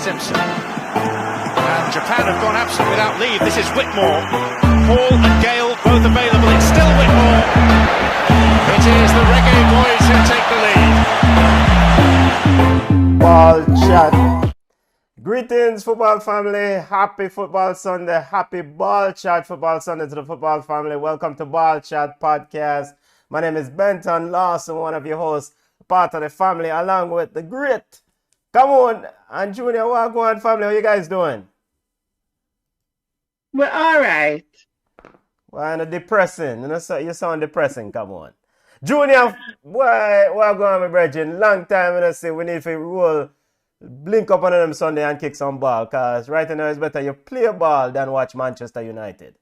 Simpson. And Japan have gone absent without leave. This is Whitmore. Paul and Gale both available. It's still Whitmore. It is the Reggae Boys who take the lead. Ballchat. Greetings, football family. Happy Football Sunday. Happy Ballchat Football Sunday to the football family. Welcome to Ballchat Podcast. My name is Benton Lawson, one of your hosts, part of the family, along with the great. Come on, and Junior, what going on, family? How you guys doing? We're all right. Why not depressing? You sound depressing. Come on, Junior. What going on, my brethren? Long time, I say we need to roll, blink up on them Sunday and kick some ball. Cause right now it's better you play ball than watch Manchester United.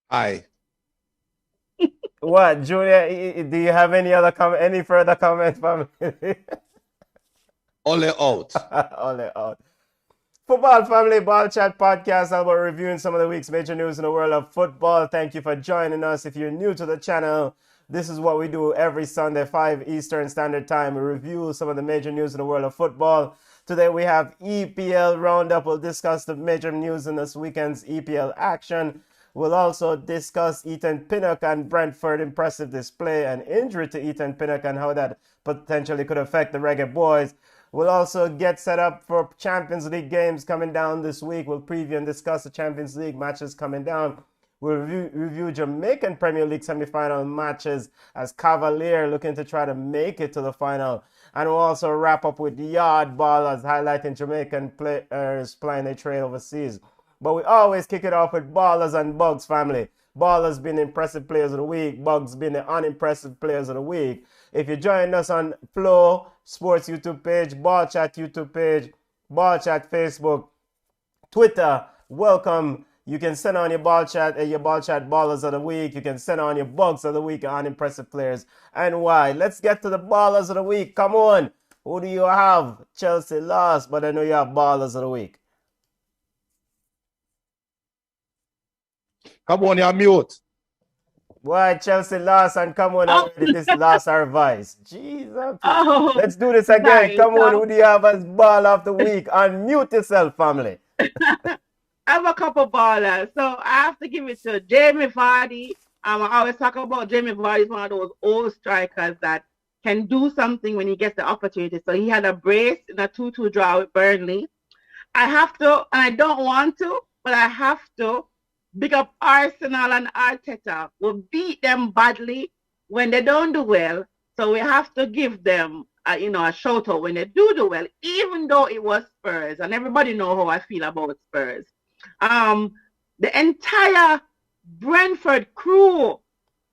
Aye. What, Junior? Do you have any further comments, family? Only out. Only out. Football family, Ballchat Podcast, all about reviewing some of the week's major news in the world of football. Thank you for joining us. If you're new to the channel, this is what we do every Sunday, 5 Eastern Standard Time. We review some of the major news in the world of football. Today we have EPL Roundup. We'll discuss the major news in this weekend's EPL action. We'll also discuss Ethan Pinnock and Brentford impressive display and injury to Ethan Pinnock and how that potentially could affect the Reggae Boys. We'll also get set up for Champions League games coming down this week. We'll preview and discuss the Champions League matches coming down. We'll review Jamaican Premier League semi-final matches as Cavalier looking to try to make it to the final. And we'll also wrap up with Yard Ballers, highlighting Jamaican players playing their trade overseas. But we always kick it off with Ballers and Bugs, family. Ballers being the impressive players of the week, Bugs being the unimpressive players of the week. If you join us on Flow Sports YouTube page, Ballchat YouTube page, Ballchat Facebook, Twitter, welcome. You can send on your Ballchat Ballers of the week. You can send on your Bugs of the week, unimpressive players, and why. Let's get to the Ballers of the week. Come on. Who do you have? Chelsea lost, but I know you have Ballers of the week. Come on, you're mute. Why Chelsea lost and come on already this last our vice. Jesus. Let's do this again. Sorry, come on, who do you have as ball of the week? Unmute yourself, family. I have a couple ballers. So I have to give it to Jamie Vardy. I always talk about Jamie Vardy is one of those old strikers that can do something when he gets the opportunity. So he had a brace in a 2-2 draw with Burnley. I have to, and I don't want to, but I have to big up Arsenal and Arteta. We'll beat them badly when they don't do well. So we have to give them a shout out when they do well, even though it was Spurs. And everybody know how I feel about Spurs. The entire Brentford crew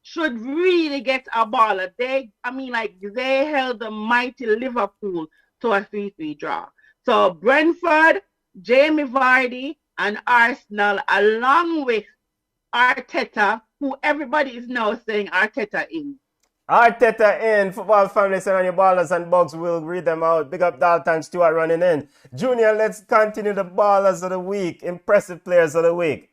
should really get a baller. They held the mighty Liverpool to a 3-3 draw. So Brentford, Jamie Vardy, and Arsenal, along with Arteta, who everybody is now saying Arteta in. Arteta in. Football family, send on your ballers and bugs. We'll read them out. Big up Dalton Stewart running in. Junior, let's continue the ballers of the week. Impressive players of the week.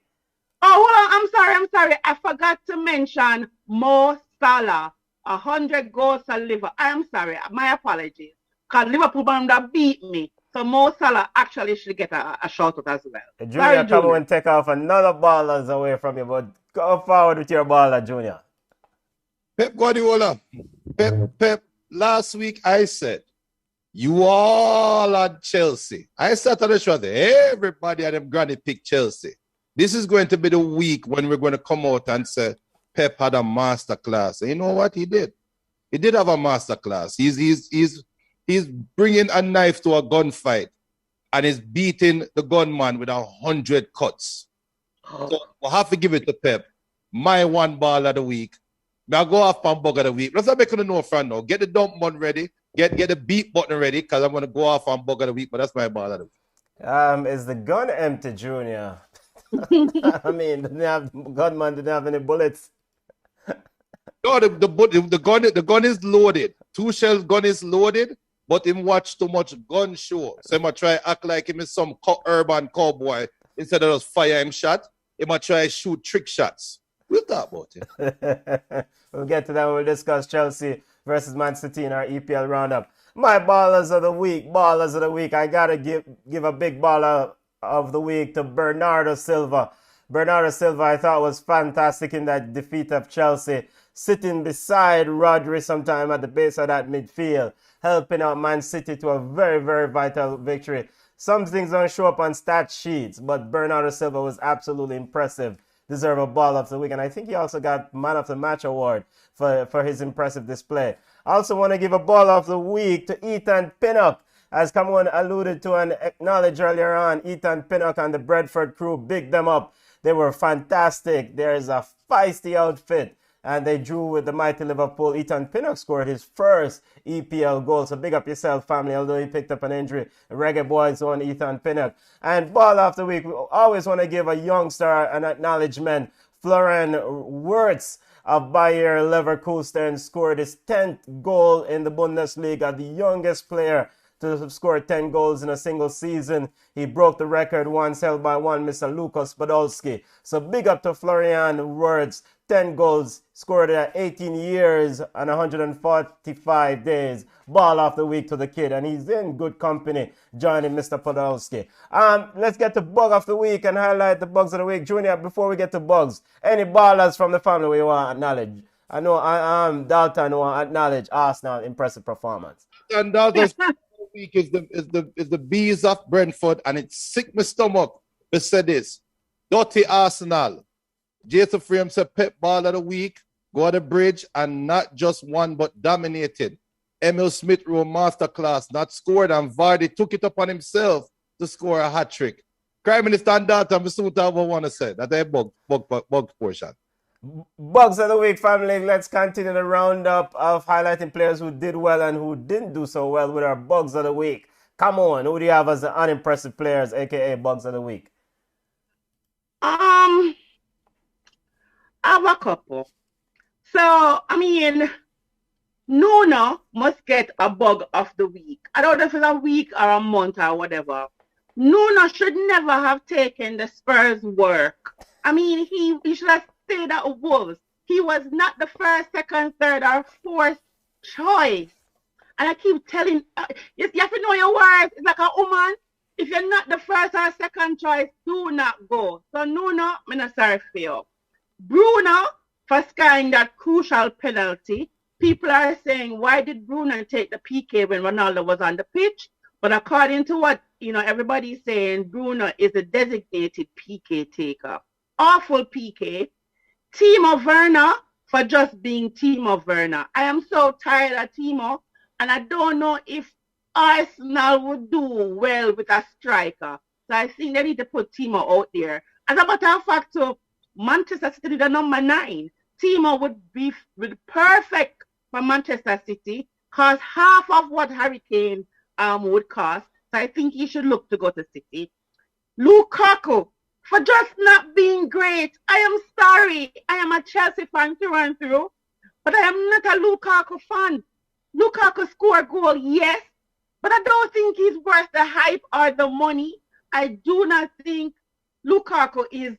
Oh, well, I'm sorry. I forgot to mention Mo Salah. 100 goals for Liverpool. I'm sorry. My apologies. Because Liverpool beat me. So Mo Salah actually should get a shout out as well. Junior, come on, take off another ballers away from you, but go forward with your baller, Junior. Pep Guardiola. Pep, last week I said, you all are Chelsea. I started the show there. Everybody had them granny pick Chelsea. This is going to be the week when we're going to come out and say, Pep had a master class. And you know what he did? He did have a master class. He's bringing a knife to a gunfight and is beating the gunman with 100 cuts. So we'll have to give it to Pep. My one ball of the week. Now go off on bug of the week. Let's not make it no friend now. Get the dump button ready. Get the beat button ready because I'm going to go off on bug of the week, but that's my ball of the week. Is the gun empty, Junior? I mean, gunman didn't have any bullets. No, the gun is loaded. Tuchel's gun is loaded. But him watch too much gun show. So he might try act like him is some urban cowboy. Instead of just fire him shot, he might try shoot trick shots. We'll talk about it. We'll get to that when we'll discuss Chelsea versus Man City in our EPL roundup. My ballers of the week, ballers of the week. I gotta give a big baller of the week to Bernardo Silva. Bernardo Silva, I thought was fantastic in that defeat of Chelsea, sitting beside Rodri sometime at the base of that midfield, helping out Man City to a very, very vital victory. Some things don't show up on stat sheets, but Bernardo Silva was absolutely impressive. Deserve a ball of the week, and I think he also got Man of the Match award for his impressive display. I also want to give a ball of the week to Ethan Pinnock. As someone alluded to and acknowledged earlier on, Ethan Pinnock and the Bradford crew, big them up. They were fantastic. There's a feisty outfit, and they drew with the mighty Liverpool. Ethan Pinnock scored his first EPL goal, so big up yourself, family, although he picked up an injury. Reggae boys on Ethan Pinnock. And ball of the week, we always want to give a youngster an acknowledgement. Florian Wirtz of Bayer Leverkusen scored his 10th goal in the Bundesliga, the youngest player to have scored 10 goals in a single season. He broke the record once held by one Mr. Lukas Podolski. So big up to Florian Wirtz. 10 goals scored at 18 years and 145 days. Ball of the week to the kid, and he's in good company joining Mr. Podolski. Let's get to bug of the week and highlight the bugs of the week. Junior, before we get to bugs, any ballers from the family we want to acknowledge? I know Dalton want to acknowledge Arsenal impressive performance. And Dalton's week is the bees of Brentford, and it sick my stomach to say this. Dirty Arsenal. Jason Frame said Pep ball of the week, go on the bridge, and not just one but dominated. Emil Smith Rowe masterclass, not scored, and Vardy took it upon himself to score a hat trick. Prime Minister and Dalton, I soon want to say that they bug portion. Bugs of the week, family. Let's continue the roundup of highlighting players who did well and who didn't do so well with our bugs of the week. Come on, who do you have as the unimpressive players, aka bugs of the week? I have a couple. So, Nuno must get a bug of the week. I don't know if it's a week or a month or whatever. Nuno should never have taken the Spurs work. He should have stayed at Wolves. He was not the first, second, third, or fourth choice. And I keep telling, you have to know your words. It's like a woman. If you're not the first or second choice, do not go. So Nuno, I'm not sorry for you. Bruno, for scoring that crucial penalty. People are saying, why did Bruno take the PK when Ronaldo was on the pitch? But according to what everybody's saying, Bruno is a designated PK taker. Awful PK. Timo Werner for just being Timo Werner. I am so tired of Timo, and I don't know if Arsenal would do well with a striker. So I think they need to put Timo out there. As a matter of fact, Manchester City, the number 9. Timo would be perfect for Manchester City, cost half of what Harry Kane would cost. So I think he should look to go to City. Lukaku, for just not being great. I am sorry. I am a Chelsea fan through and through, but I am not a Lukaku fan. Lukaku scored a goal, yes, but I don't think he's worth the hype or the money. I do not think Lukaku is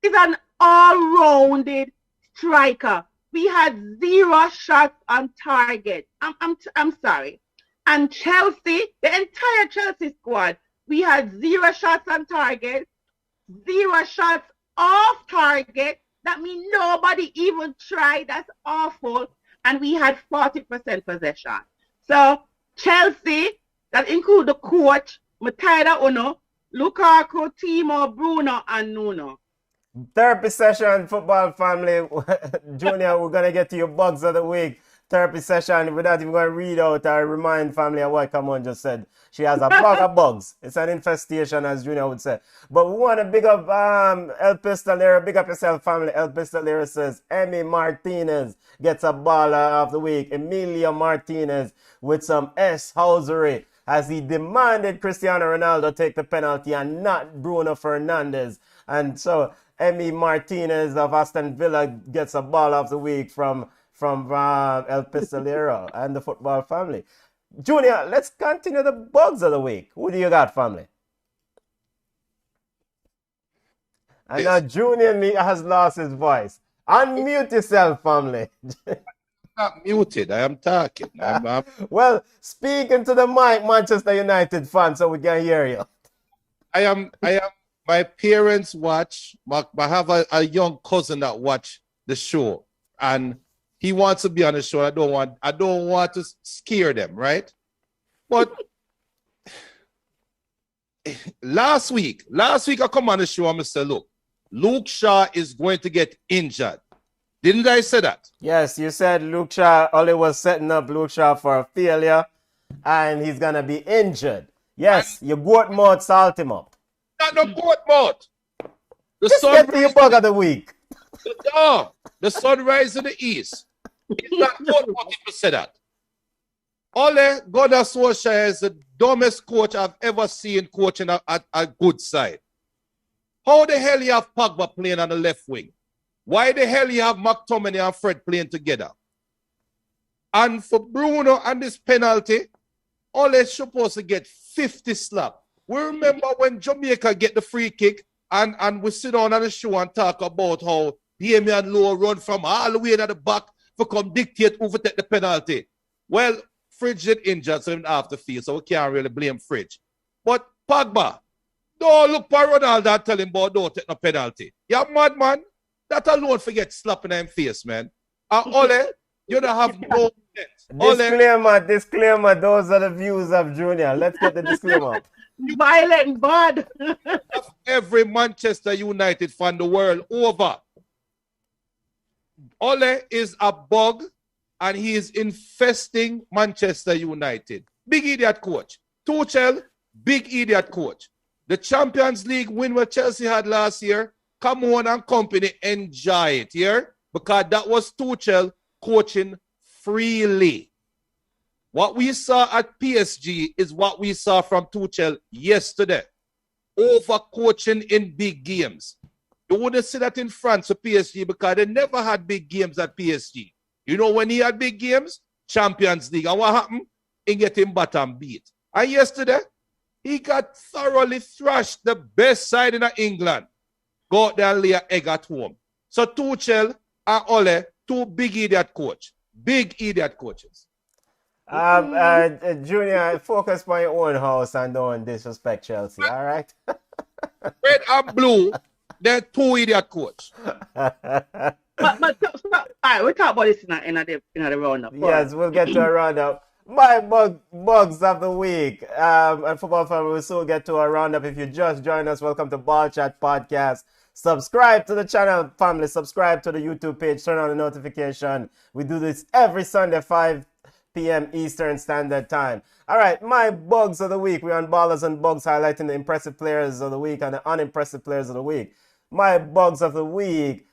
an all-rounded striker. We had 0 shots on target. I'm sorry. And Chelsea, the entire Chelsea squad, we had 0 shots on target, 0 shots off target. That means nobody even tried. That's awful. And we had 40% possession. So Chelsea, that include the coach, Matida Uno, Lukaku, Timo, Bruno, and Nuno. Therapy session, football family. Junior, we're going to get to your bugs of the week. Therapy session. We're not even going to read out or remind family of what Camon just said. She has a bug of bugs. It's an infestation, as Junior would say. But we want to big up El Pistolero. Big up yourself, family. El Pistolero says, Emmy Martinez gets a baller of the week. Emilio Martinez with some S-housery as he demanded Cristiano Ronaldo take the penalty and not Bruno Fernandes. And so Emmy Martinez of Aston Villa gets a ball of the week from El Pistolero and the football family. Junior, let's continue the bugs of the week. Who do you got, family? And now Junior has lost his voice. Unmute yourself, family. not muted. I am talking. Well, speaking to the mic, Manchester United fan, so we can hear you. I am. My parents watch. I have a young cousin that watch the show, and he wants to be on the show. I don't want to scare them, right? But last week I come on the show and I said, look, Luke Shaw is going to get injured. Didn't I say that? Yes, you said Luke Shaw, Ollie was setting up Luke Shaw for a failure, and he's going to be injured. Yes, your goat mouth salt him up. Not no goat mouth. Just get to your bug of the week. The sunrise in the east. It's not goat mouth if you say that. Ole Gunnar Solskjaer is the dumbest coach I've ever seen coaching a good side. How the hell you have Pogba playing on the left wing? Why the hell you have McTominay and Fred playing together? And for Bruno and this penalty, Ole is supposed to get 50 slap. We remember when Jamaica get the free kick and we sit down on the show and talk about how Damian Lowe run from all the way to the back for come dictate who take the penalty. Well, Fridge get injured, so he didn't have to feel, so we can't really blame Fridge. But Pogba, don't look for Ronaldo and tell him about don't take no penalty. You're mad, man. That alone forget slapping him face, man. Ole, you don't have no sense. Disclaimer, those are the views of Junior. Let's get the disclaimer. Violent bad. Every Manchester United fan the world over. Ole is a bug and he is infesting Manchester United. Big idiot coach. Tuchel, big idiot coach. The Champions League win what Chelsea had last year, come on and company, enjoy it here, because that was Tuchel coaching freely. What we saw at PSG is what we saw from Tuchel yesterday. Over coaching in big games. You wouldn't see that in France for PSG because they never had big games at PSG. You know when he had big games? Champions League. And what happened? He get him bottom beat. And yesterday, he got thoroughly thrashed, the best side in England. Go out there and lay an egg at home. So Tuchel and Ole, two big idiot coach. Big idiot coaches. Junior, focus on your own house and don't disrespect Chelsea, all right? Red and blue, they're two idiot coach. But all right, we'll talk about this in the roundup. Yes, we'll get to a roundup. My bugs of the week. And football family, we'll soon get to a roundup. If you just joined us, welcome to Ballchat Podcast. Subscribe to the channel, family. Subscribe to the YouTube page. Turn on the notification. We do this every Sunday, 5 p.m. Eastern Standard Time. All right, my bugs of the week. We're on Ballers and Bugs, highlighting the impressive players of the week and the unimpressive players of the week. My bugs of the week.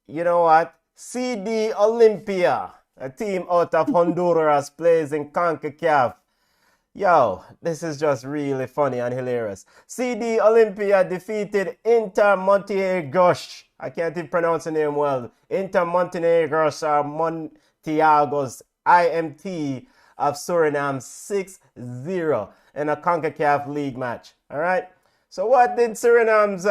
You know what? CD Olympia, a team out of Honduras, plays in CONCACAF. Yo, this is just really funny and hilarious. CD Olympia defeated Inter Montenegros. I can't even pronounce the name well. Inter Montenegros or Montiago's IMT of Suriname 6-0 in a CONCACAF League match. All right. So what did Suriname's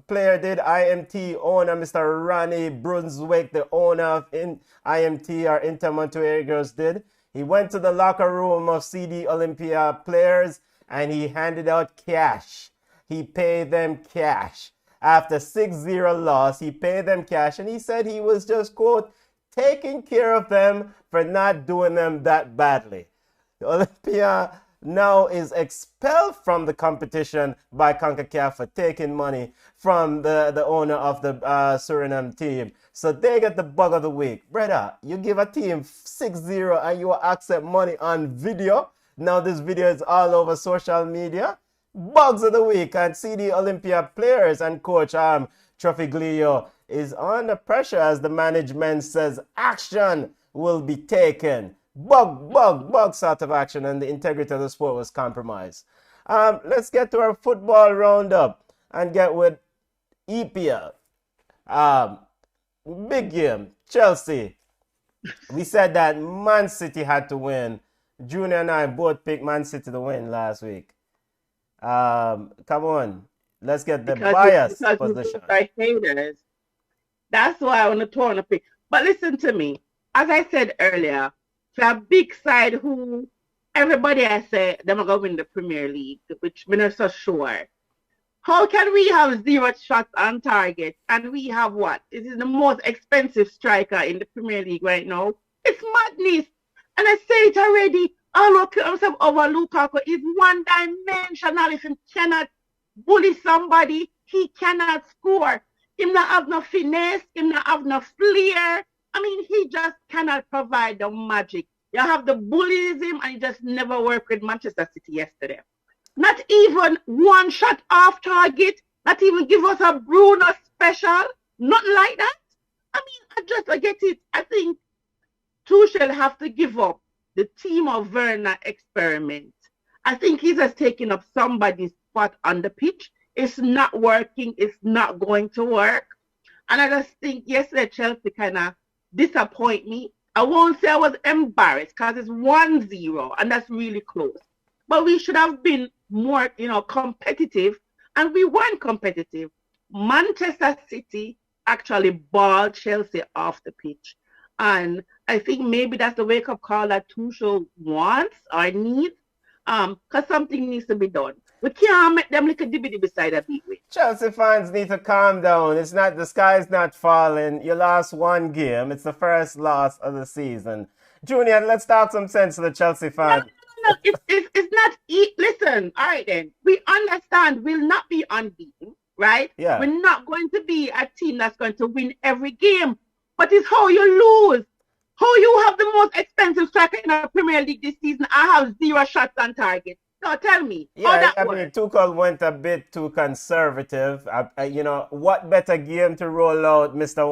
player did? IMT owner Mr. Ronnie Brunswick, the owner of IMT or Inter Montenegros did. He went to the locker room of CD Olympia players and he handed out cash. He paid them cash. After 6-0 loss, he paid them cash and he said he was just, quote, taking care of them for not doing them that badly. Olympia now is expelled from the competition by CONCACAF for taking money from the owner of the Suriname team. So they get the bug of the week. Brother, you give a team 6-0 and you accept money on video. Now this video is all over social media. Bugs of the week, and CD Olympia players and coach Trofiglio is under pressure as the management says action will be taken. Bug sort of action, and the integrity of the sport was compromised. Let's get to our football roundup and get with EPL. Big game, Chelsea. We said that Man City had to win. Junior and I both picked Man City to win last week. Come on, let's get the bias position. Haters. That's why I want to turn a pick. But listen to me. as I said earlier, for a big side who everybody I say they're going to win the Premier League, which I'm not so sure. How can we have 0 shots on target and we have what? This is the most expensive striker in the Premier League right now. It's madness. And I say it already. All look himself over Lukaku is one-dimensional. If he cannot bully somebody, he cannot score. He not have no finesse, he not have no flair. I mean, he just cannot provide the magic. You have the bullyism and it just never worked with Manchester City yesterday. Not even one shot off target, not even give us a Bruno special, nothing like that. I mean, I get it. I think Tuchel have to give up the Timo Werner experiment. I think he's just taking up somebody's spot on the pitch. It's not working. It's not going to work. And I just think yesterday Chelsea kind of disappoint me. I won't say I was embarrassed because it's 1-0 and that's really close. But we should have been more, competitive, and we weren't competitive. Manchester City actually balled Chelsea off the pitch. And I think maybe that's the wake-up call that Tuchel wants or needs, because something needs to be done. We can't make them like a dibby beside a beat with. Chelsea fans need to calm down. It's not, the sky's not falling. You lost one game. It's the first loss of the season. Junior, let's talk some sense to the Chelsea fans. No, it's not. Listen, all right then. We understand we'll not be unbeaten, right? Yeah. We're not going to be a team that's going to win every game. But it's how you lose. How you have the most expensive striker in our Premier League this season. I have 0 shots on target. No, tell me. Yeah, how that I works? mean, Tuchel went a bit too conservative. What better game to roll out Mr.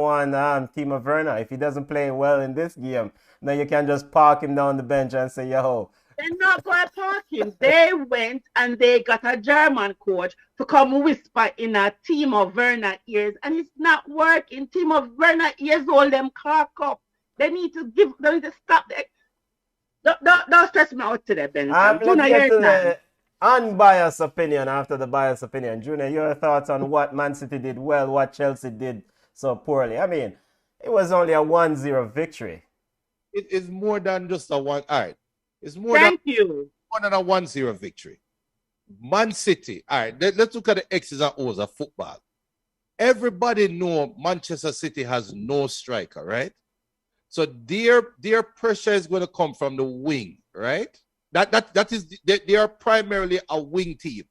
Timo Werner? If he doesn't play well in this game, then you can just park him down the bench and say, yo. They're not going to park him. They went and they got a German coach to come whisper in a Timo Werner ears, and it's not working. Timo Werner ears all them clock up. They need to stop that. Don't stress me out today, Ben. Let's get to the unbiased opinion after the biased opinion. Junior, your thoughts on what Man City did well, what Chelsea did so poorly? I mean, it was only a 1-0 victory. It is more than just a one. All right. It's more Thank than you. more than a 1-0 victory. Man City. All right. Let's look at the X's and O's of football. Everybody know Manchester City has no striker, right? So their pressure is going to come from the wing, right? That is they are primarily a wing team.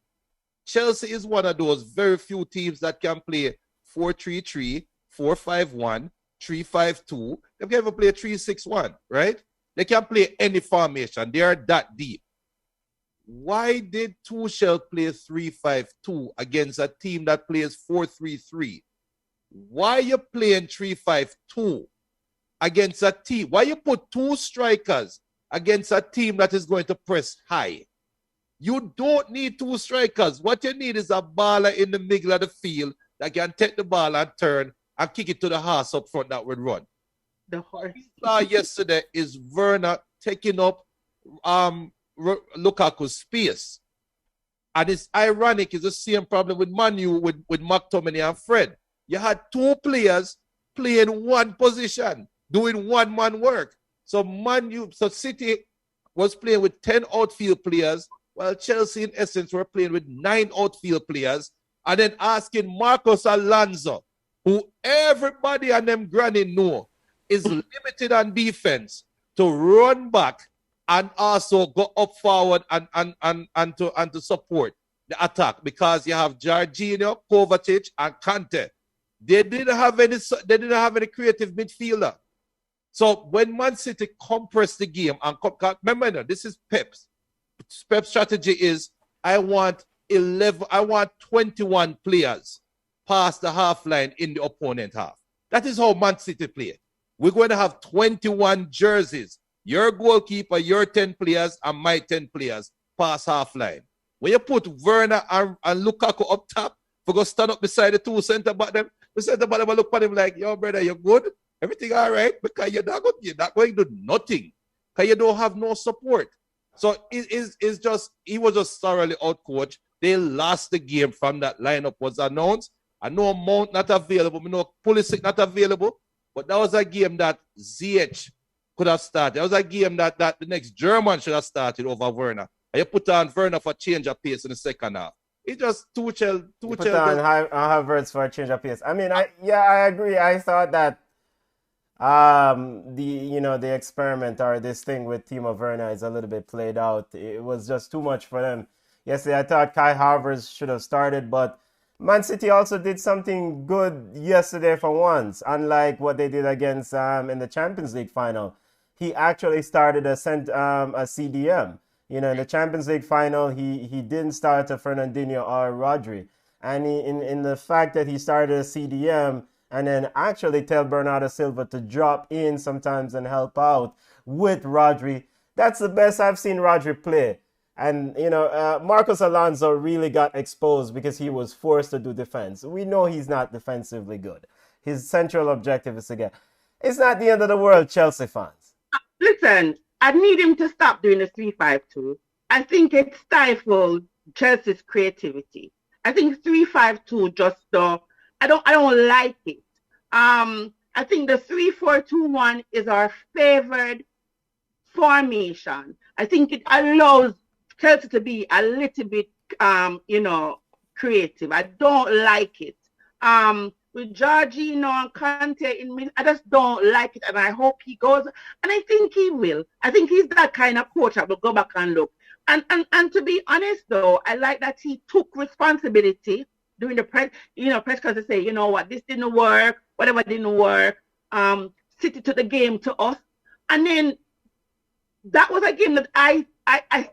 Chelsea is one of those very few teams that can play 4-3-3, 4-5-1, 3-5-2. They can even play 3-6-1, right? They can play any formation. They are that deep. Why did Tuchel play 3-5-2 against a team that plays 4-3-3? Why you playing 3-5-2 against a team? Why you put 2 strikers against a team that is going to press high? You don't need 2 strikers. What you need is a baller in the middle of the field that can take the ball and turn and kick it to the horse up front that would run. The horse. We saw yesterday is Werner taking up Lukaku's space. And it's ironic, it's the same problem with Manu, with McTominay and Fred. You had 2 players playing one position, doing one-man work. So City was playing with 10 outfield players, while Chelsea in essence were playing with 9 outfield players, and then asking Marcos Alonso, who everybody and them granny know is limited on defense, to run back and also go up forward and to support the attack, because you have Jorginho, Kovacic, and Kante. They didn't have any creative midfielder. So when Man City compressed the game and remember, this is Pep's strategy is I want 21 players past the half line in the opponent half. That is how Man City played. We're going to have 21 jerseys. Your goalkeeper, your 10 players, and my 10 players past half line. When you put Werner and Lukaku up top, we're going to stand up beside the 2 centre back them. The centre back them will look at him like, yo, brother, you're good? Everything all right? Because you're not going to do nothing. Because you don't have no support. So he was just thoroughly outcoached. They lost the game from that lineup was announced. I know Mount not available. I know Pulisic not available. But that was a game that ZH could have started. It was a game that the next German should have started over Werner. And you put on Werner for change of pace in the second half. It just Tuchel put on Havertz for a change of pace. I mean, I agree. I thought that the experiment or this thing with Timo Werner is a little bit played out. It was just too much for them. Yesterday, I thought Kai Havertz should have started, but Man City also did something good yesterday for once, unlike what they did against in the Champions League final. He actually started a CDM. In the Champions League final, he didn't start a Fernandinho or Rodri. And in the fact that he started a CDM and then actually tell Bernardo Silva to drop in sometimes and help out with Rodri, that's the best I've seen Rodri play. And, Marcos Alonso really got exposed because he was forced to do defense. We know he's not defensively good. His central objective is to get... It's not the end of the world, Chelsea fans. Listen, I need him to stop doing the 3-5-2. I think it stifled Chelsea's creativity. I think 3-5-2 just... I don't like it. I think the 3-4-2-1 is our favored formation. I think it allows Chelsea to be a little bit, creative. I don't like it. With Jorginho and Conte in mid, I just don't like it, and I hope he goes. And I think he will. I think he's that kind of coach that will go back and look. And to be honest, though, I like that he took responsibility during the press conference to say, you know what, this didn't work, whatever didn't work. City took the game to us, and then that was a game that I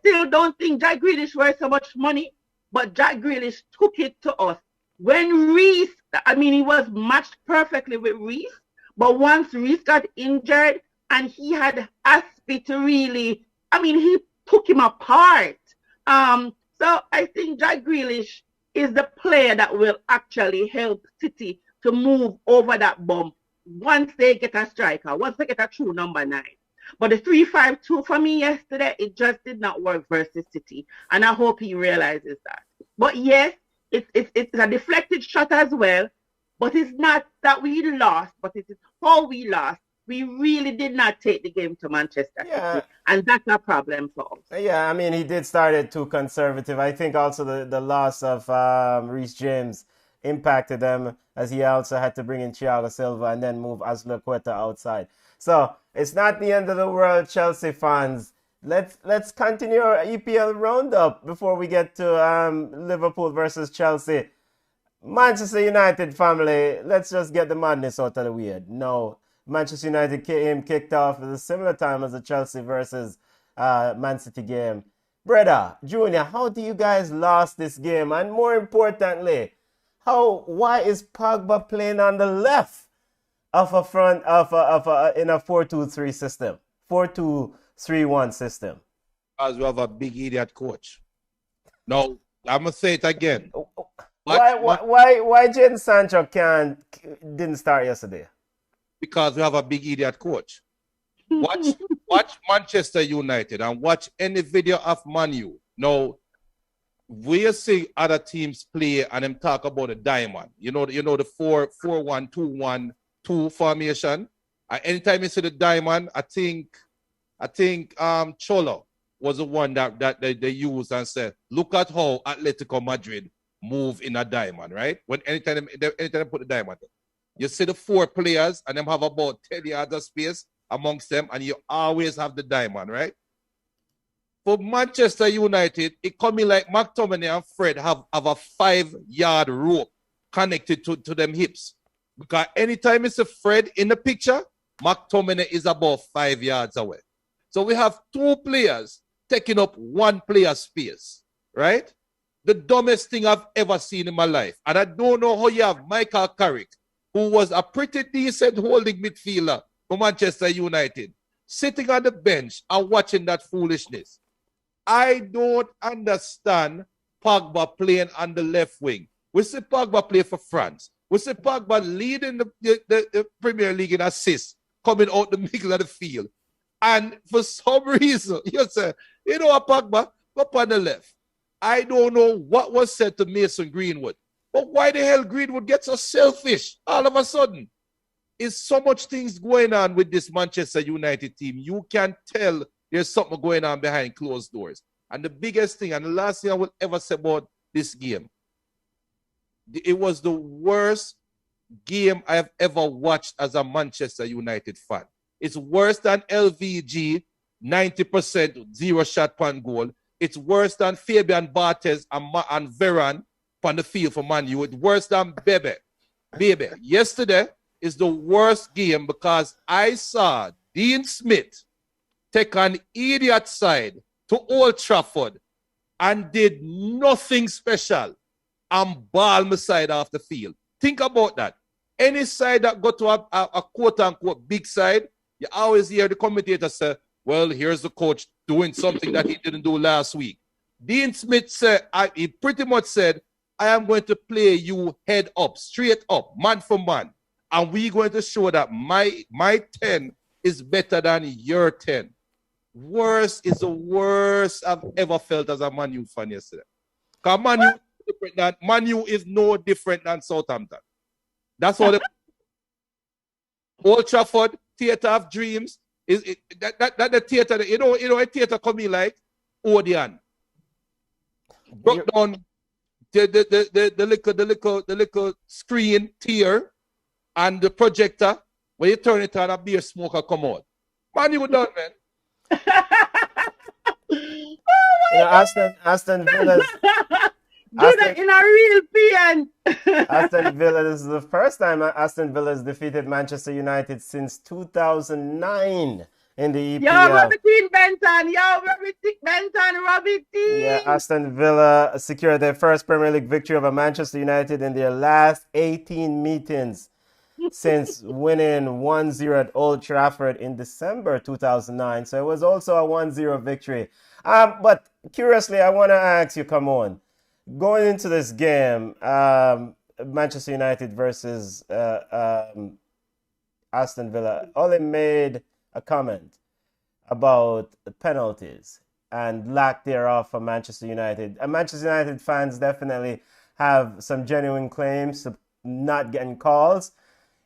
still don't think Jack Grealish worth so much money, but Jack Grealish took it to us. When Reece, he was matched perfectly with Reece, but once Reece got injured and he had Aspie to really, he took him apart. So I think Jack Grealish is the player that will actually help City to move over that bump once they get a striker, once they get a true number 9. But the 3-5-2 for me yesterday, it just did not work versus City. And I hope he realizes that. But yes, it's a deflected shot as well. But it's not that we lost, but it is how we lost. We really did not take the game to Manchester City. And that's a problem for us. Yeah, he did start it too conservative. I think also the loss of Reece James impacted them, as he also had to bring in Thiago Silva and then move Azpilicueta outside. So it's not the end of the world, Chelsea fans. Let's continue our EPL roundup before we get to Liverpool versus Chelsea. Manchester United family, let's just get the madness out of the way. No, Manchester United game kicked off at a similar time as the Chelsea versus Man City game. Brother, Junior, how do you guys lost this game? And more importantly, why is Pogba playing on the left of a front in a 4-2-3 system, 4-2-3-1 system? Because we have a big idiot coach. No, I'm gonna say it again. Why Jadon Sancho didn't start yesterday? Because we have a big idiot coach. Watch Manchester United and watch any video of Man U. Now, we see other teams play and them talk about a diamond. You know the 4-1-2-1-2 formation. And anytime you see the diamond, I think Cholo was the one that they used and said, look at how Atletico Madrid move in a diamond, right? Anytime they put the diamond in. You see the 4 players and them have about 10 yards of space amongst them, and you always have the diamond, right? For Manchester United, it coming like McTominay and Fred have a 5-yard rope connected to them hips. Because anytime it's a Fred in the picture, McTominay is about 5 yards away. So we have 2 players taking up 1 player's space, right? The dumbest thing I've ever seen in my life. And I don't know how you have Michael Carrick, who was a pretty decent holding midfielder for Manchester United, sitting on the bench and watching that foolishness. I don't understand Pogba playing on the left wing. We see Pogba play for France. We see Pogba leading the Premier League in assists, coming out the middle of the field. And for some reason, you say, you know what, Pogba, go up on the left. I don't know what was said to Mason Greenwood. But why the hell Greenwood gets so selfish all of a sudden? is so much things going on with this Manchester United team. You can tell there's something going on behind closed doors. And the biggest thing, and the last thing I will ever say about this game, it was the worst game I have ever watched as a Manchester United fan. It's worse than LVG, 90% zero shot pan goal. It's worse than Fabian Barthez and Veron on the field for Man U. It's worse than Bebe. Yesterday is the worst game because I saw Dean Smith take an idiot side to Old Trafford and did nothing special and ball my side off the field. Think about that. Any side that got to a quote-unquote big side, you always hear the commentator say, well, here's the coach doing something that he didn't do last week. Dean Smith said, he pretty much said, I am going to play you head up, straight up, man for man. And we're going to show that my 10 is better than your 10. Worst is the worst I've ever felt as a Man U fan yesterday. Because Man U is no different than Southampton. That's all. Old Trafford, theater of dreams, is that the theater. You know, a theater coming like Odeon. Broke down the little screen tier and the projector. When you turn it on, a beer smoker come out. Man, you done, man. Aston Villa. Do that in a real pen. Aston Villa, this is the first time Aston Villa has defeated Manchester United since 2009 in the EPL. Yo, Robbie Team Benton. Robbie Team. Yeah, Aston Villa secured their first Premier League victory over Manchester United in their last 18 meetings since winning 1-0 at Old Trafford in December 2009. So it was also a 1-0 victory. But curiously, I want to ask you, come on. Going into this game, Manchester United versus Aston Villa, Ole made a comment about penalties and lack thereof for Manchester United. And Manchester United fans definitely have some genuine claims to not getting calls.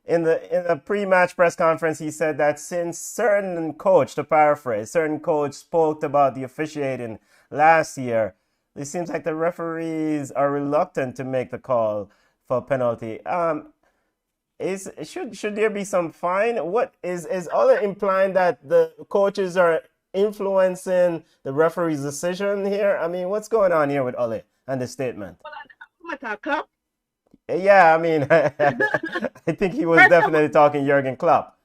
In the pre-match press conference, he said that since certain coach spoke about the officiating last year, it seems like the referees are reluctant to make the call for penalty. Should there be some fine? What is Ole implying that the coaches are influencing the referee's decision here? I mean, what's going on here with Ole and the statement? Yeah, I mean, I think he was definitely talking Jurgen Klopp.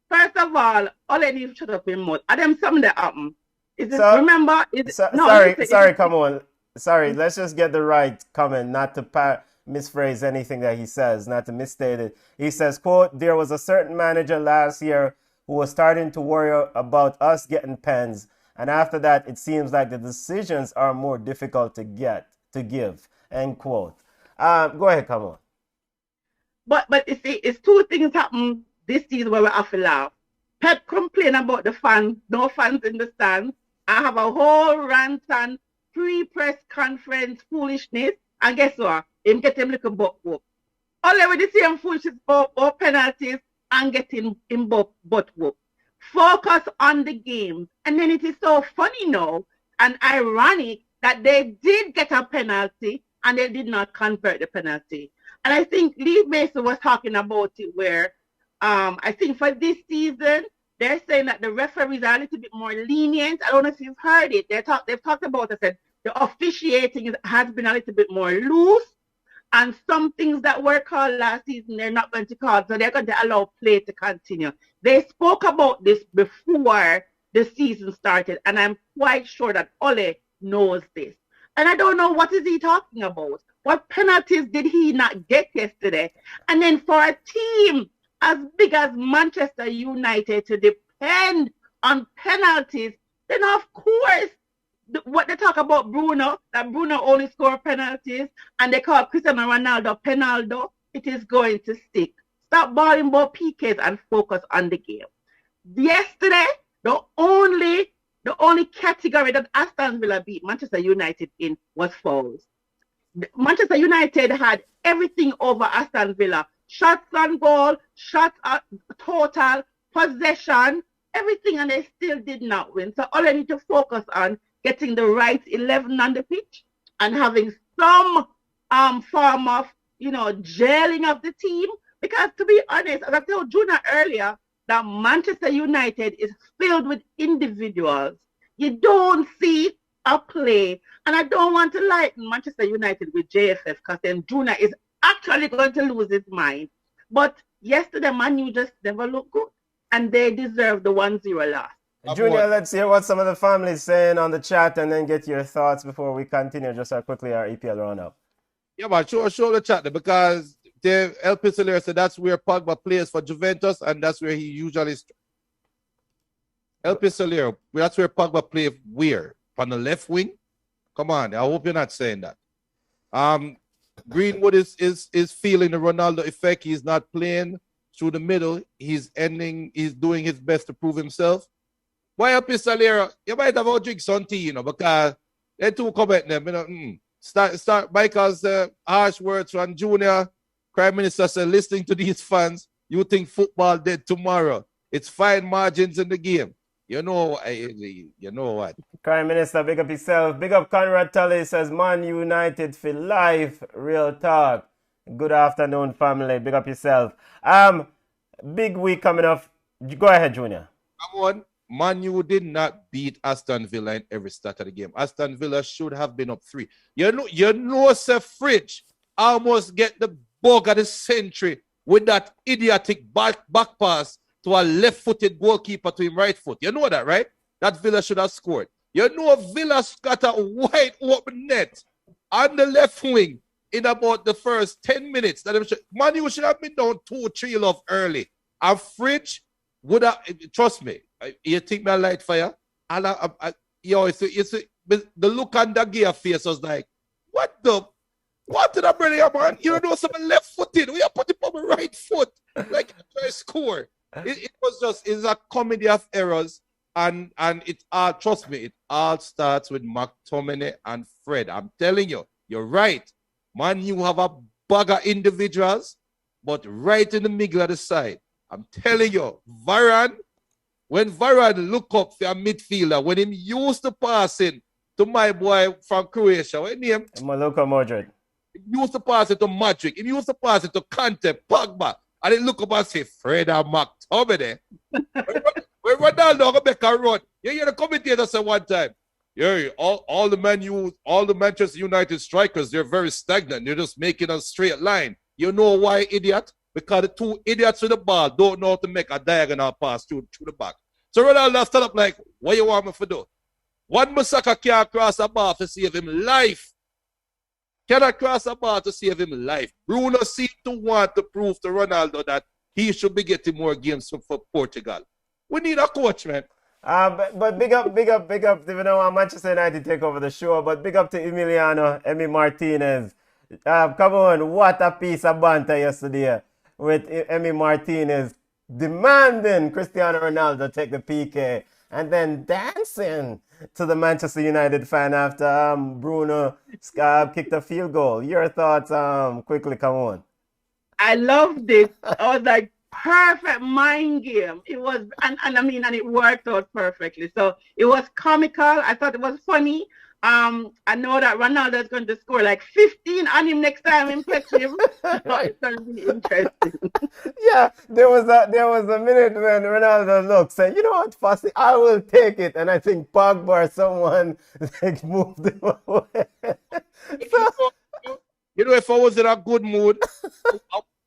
First of all, Ole needs to shut up his mouth. And them something that happened. Remember? Sorry, come on. Sorry, let's just get the right comment, not to misphrase anything that he says, not to misstate it. He says, quote, there was a certain manager last year who was starting to worry about us getting pens. And after that, it seems like the decisions are more difficult to give, end quote. Go ahead, come on. But you see, it's two things happen this season where we have to laugh. Pep complain about the fans, no fans in the stands. I have a whole rant on pre-press conference foolishness, and guess what? Him get him little butt whoop. All with the same foolishness or penalties and getting him butt whoop. Focus on the game. And then it is so funny now and ironic that they did get a penalty and they did not convert the penalty. And I think Lee Mason was talking about it where I think for this season, they're saying that the referees are a little bit more lenient. I don't know if you've heard it. They've talked about it. Said the officiating has been a little bit more loose. And some things that were called last season, they're not going to call. So they're going to allow play to continue. They spoke about this before the season started. And I'm quite sure that Ole knows this. And I don't know what is he talking about. What penalties did he not get yesterday? And then for a team as big as Manchester United to depend on penalties, then of course, what they talk about Bruno, that Bruno only scored penalties, and they call Cristiano Ronaldo penaldo, it is going to stick. Stop balling about PKs and focus on the game. Yesterday, the only category that Aston Villa beat Manchester United in was fouls. Manchester United had everything over Aston Villa, shots on goal, shots on total, possession, everything, and they still did not win. So all I need to focus on getting the right 11 on the pitch and having some form of, gelling of the team. Because to be honest, as I told Juna earlier, that Manchester United is filled with individuals. You don't see a play. And I don't want to lighten Manchester United with JFF because then Juna is actually going to lose his mind. But yesterday, Man U just never looked good. And they deserve the 1-0 loss. Junior, let's hear what some of the families saying on the chat and then get your thoughts before we continue just quickly our EPL roundup. Yeah, but show the chat there because Ep7 said that's where Pogba plays for Juventus and that's where he usually... Ep7, that's where Pogba plays where? On the left wing? Come on, I hope you're not saying that. Greenwood is feeling the Ronaldo effect. He's not playing through the middle. He's doing his best to prove himself. Why up is Salera? You might have a drink some tea, because they two comment them, Start Michael's harsh words from Junior. Prime Minister said, listening to these fans, you think football dead tomorrow. It's fine margins in the game. You know what? Prime Minister, big up yourself. Big up Conrad Tully says, Man United for life. Real talk. Good afternoon, family. Big up yourself. Big week coming up. Go ahead, Junior. Come on. Man U did not beat Aston Villa in every start of the game. Aston Villa should have been up 3. Sir Fridge almost get the bug of the century with that idiotic back pass to a left-footed goalkeeper to him right foot. You know that, right? That Villa should have scored. Villa's got a wide open net on the left wing in about the first 10 minutes. Man U should have been down 2-3 love early. And Fridge would have, trust me, you think me a light fire? And the look on the gear face was like, what did I bring here, man? You know, something left footed. We are putting on my right foot. Like, try to score. It's a comedy of errors. And it all, trust me, it all starts with McTominay and Fred. I'm telling you, you're right. Man, you have a bag of individuals, but right in the middle of the side. I'm telling you, when Varane look up for a midfielder, when him used to passing to my boy from Croatia, what name? Luka Modric. He used to pass it to Modric. He used to pass it to Kante, Pogba. And he look up and say, Fred and McTominay. When Ronaldo go make a run, you hear the commentator say one time, yeah, all the Manchester United strikers, they're very stagnant. They're just making a straight line. You know why, idiot? Because the two idiots with the ball don't know how to make a diagonal pass through the back. So Ronaldo stood up like, what you want me to do? One Musaka can't cross a ball to save him life. Cannot cross a ball to save him life. Bruno seemed to want to prove to Ronaldo that he should be getting more games for Portugal. We need a coach, man. But big up, even though Manchester United take over the show, but big up to Emi Martinez. Come on, what a piece of banter yesterday with Emi Martinez demanding Cristiano Ronaldo take the PK and then dancing to the Manchester United fan after Bruno kicked a field goal. Your thoughts, quickly, come on. I loved it. I was like, perfect mind game. It was, and it worked out perfectly. So it was comical. I thought it was funny. I know that Ronaldo is going to score like 15 on him next time in catch him. So it's going to be interesting. Yeah, there was a minute when Ronaldo looked, said, you know what, Fossey, I will take it. And I think Pogba or someone moved him away. If I was in a good mood,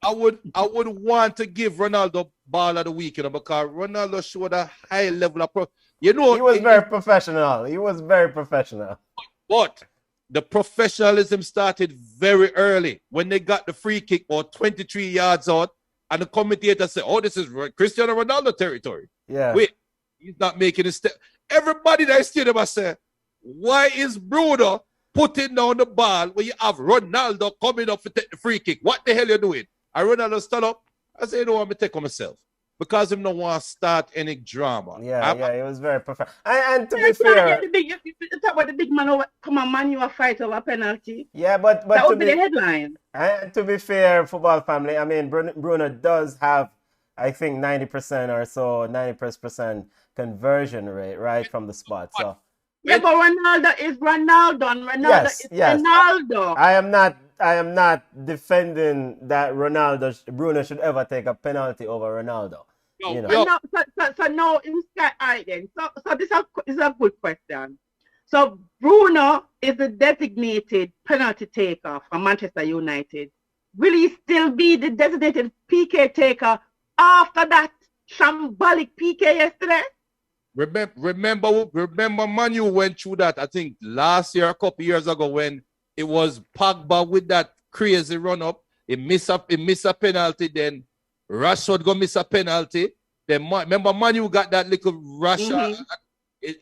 I would want to give Ronaldo ball of the week, because Ronaldo showed a high level of he was very professional. He was very professional. But the professionalism started very early when they got the free kick or 23 yards out, and the commentator said, "Oh, this is Cristiano Ronaldo territory." Yeah. Wait, he's not making a step. Everybody that stadium I said, "Why is Bruno putting down the ball when you have Ronaldo coming up to take the free kick? What the hell you doing?" And Ronaldo stood up. I said, "You know what, I'm take on myself." Because him no want to start any drama. Yeah, it was very perfect. And to be fair, you talk about the big man over, come on, man, you a fight over penalty. Yeah, but that would be the headline. And to be fair, football family, I mean, Bruno does have, I think, 90% or so, 90% conversion rate, right, from the spot. So, Yeah, but Ronaldo is Ronaldo, and Ronaldo yes, is yes. Ronaldo. I am not defending that Bruno should ever take a penalty over Ronaldo. Yo, You know. yo, So no, in Sky, all right then. So this is a good question. So Bruno is the designated penalty taker for Manchester United. Will he still be the designated PK taker after that shambolic PK yesterday? remember Manu went through that, I think, last year, a couple years ago, when it was Pogba with that crazy run-up. He miss a penalty, then Rashford go miss a penalty. Then remember Manu got that little rush.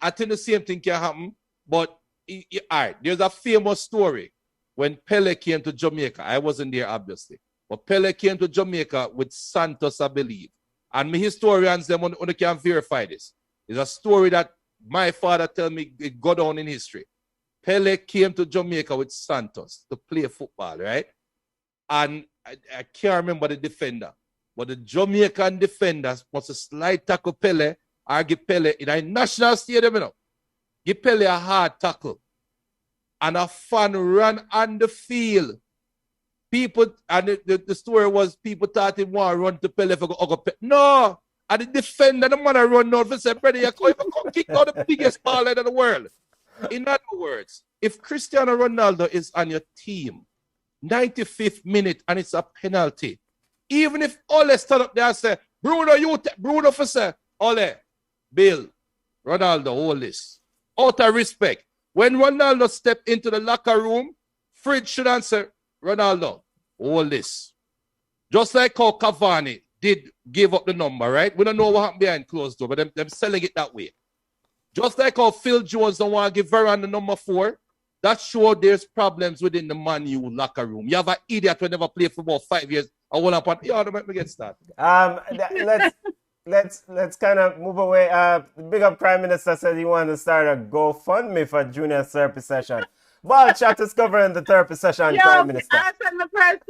I think the same thing can happen. But all right, there's a famous story when Pele came to Jamaica. I wasn't there, obviously. But Pele came to Jamaica with Santos, I believe. And me historians, them only can verify this. It's a story that my father tell me it go down in history. Pele came to Jamaica with Santos to play football, right? And I can't remember the defender. But the Jamaican defenders must slide tackle Pele or give Pele in a national stadium, you know. Give Pele a hard tackle. And a fan ran on the field. People, and the story was people thought he want to run to Pele for go. No! And the defender, the man run out for say, brother, you come kick out the biggest baller in the world. In other words, if Cristiano Ronaldo is on your team, 95th minute, and it's a penalty, even if Ole stand up there and say, Bruno for say, Ole, Bill, Ronaldo, hold this. Out of respect. When Ronaldo step into the locker room, Fred should answer, Ronaldo, hold this. Just like how Cavani did give up the number, right? We don't know what happened behind closed door, but them selling it that way. Just like how Phil Jones don't want to give Varane the number 4, that showed there's problems within the Man U locker room. You have an idiot who never played for about 5 years. I want to don't make me get started. Let's kind of move away. The big up Prime Minister said he wanted to start a GoFundMe for Junior therapy session. Ballchat is covering the therapy session, Prime Minister. I sent the first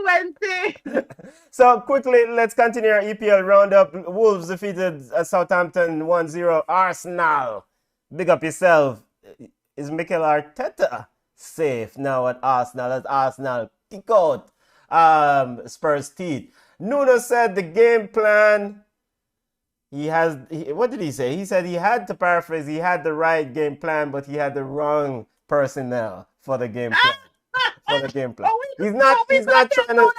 20. So quickly, let's continue our EPL roundup. Wolves defeated Southampton 1-0. Arsenal. Big up yourself. Is Mikel Arteta safe now at Arsenal? As Arsenal kick out Spurs' teeth. Nuno said the game plan. What did he say? He said he had, to paraphrase, he had the right game plan, but he had the wrong personnel for the game plan. He's not trying to.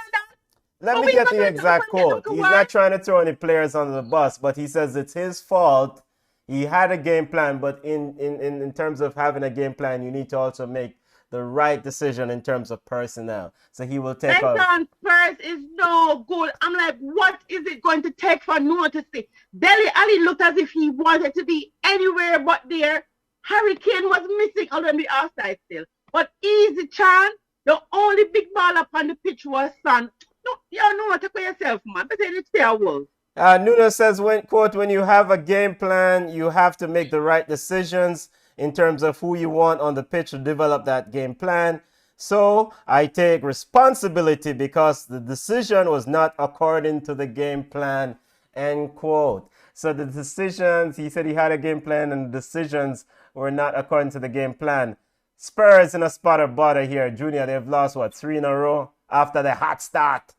Let me get the exact quote. He's not trying to throw any players under the bus, but he says it's his fault. He had a game plan, but in terms of having a game plan, you need to also make the right decision in terms of personnel. So he will take out. Spurs is no good. I'm like, what is it going to take for Nuno to see? Dele Alli looked as if he wanted to be anywhere but there. Harry Kane was missing on the outside still. But easy chance, the only big ball up on the pitch was Son. No, you know what, take for yourself, man. But then it's fair wolves. Nuno says, when you have a game plan, you have to make the right decisions in terms of who you want on the pitch to develop that game plan. So I take responsibility because the decision was not according to the game plan, end quote. So the decisions, he said he had a game plan and the decisions were not according to the game plan. Spurs in a spot of bother here. Junior, they've lost, 3 in a row after the hot start.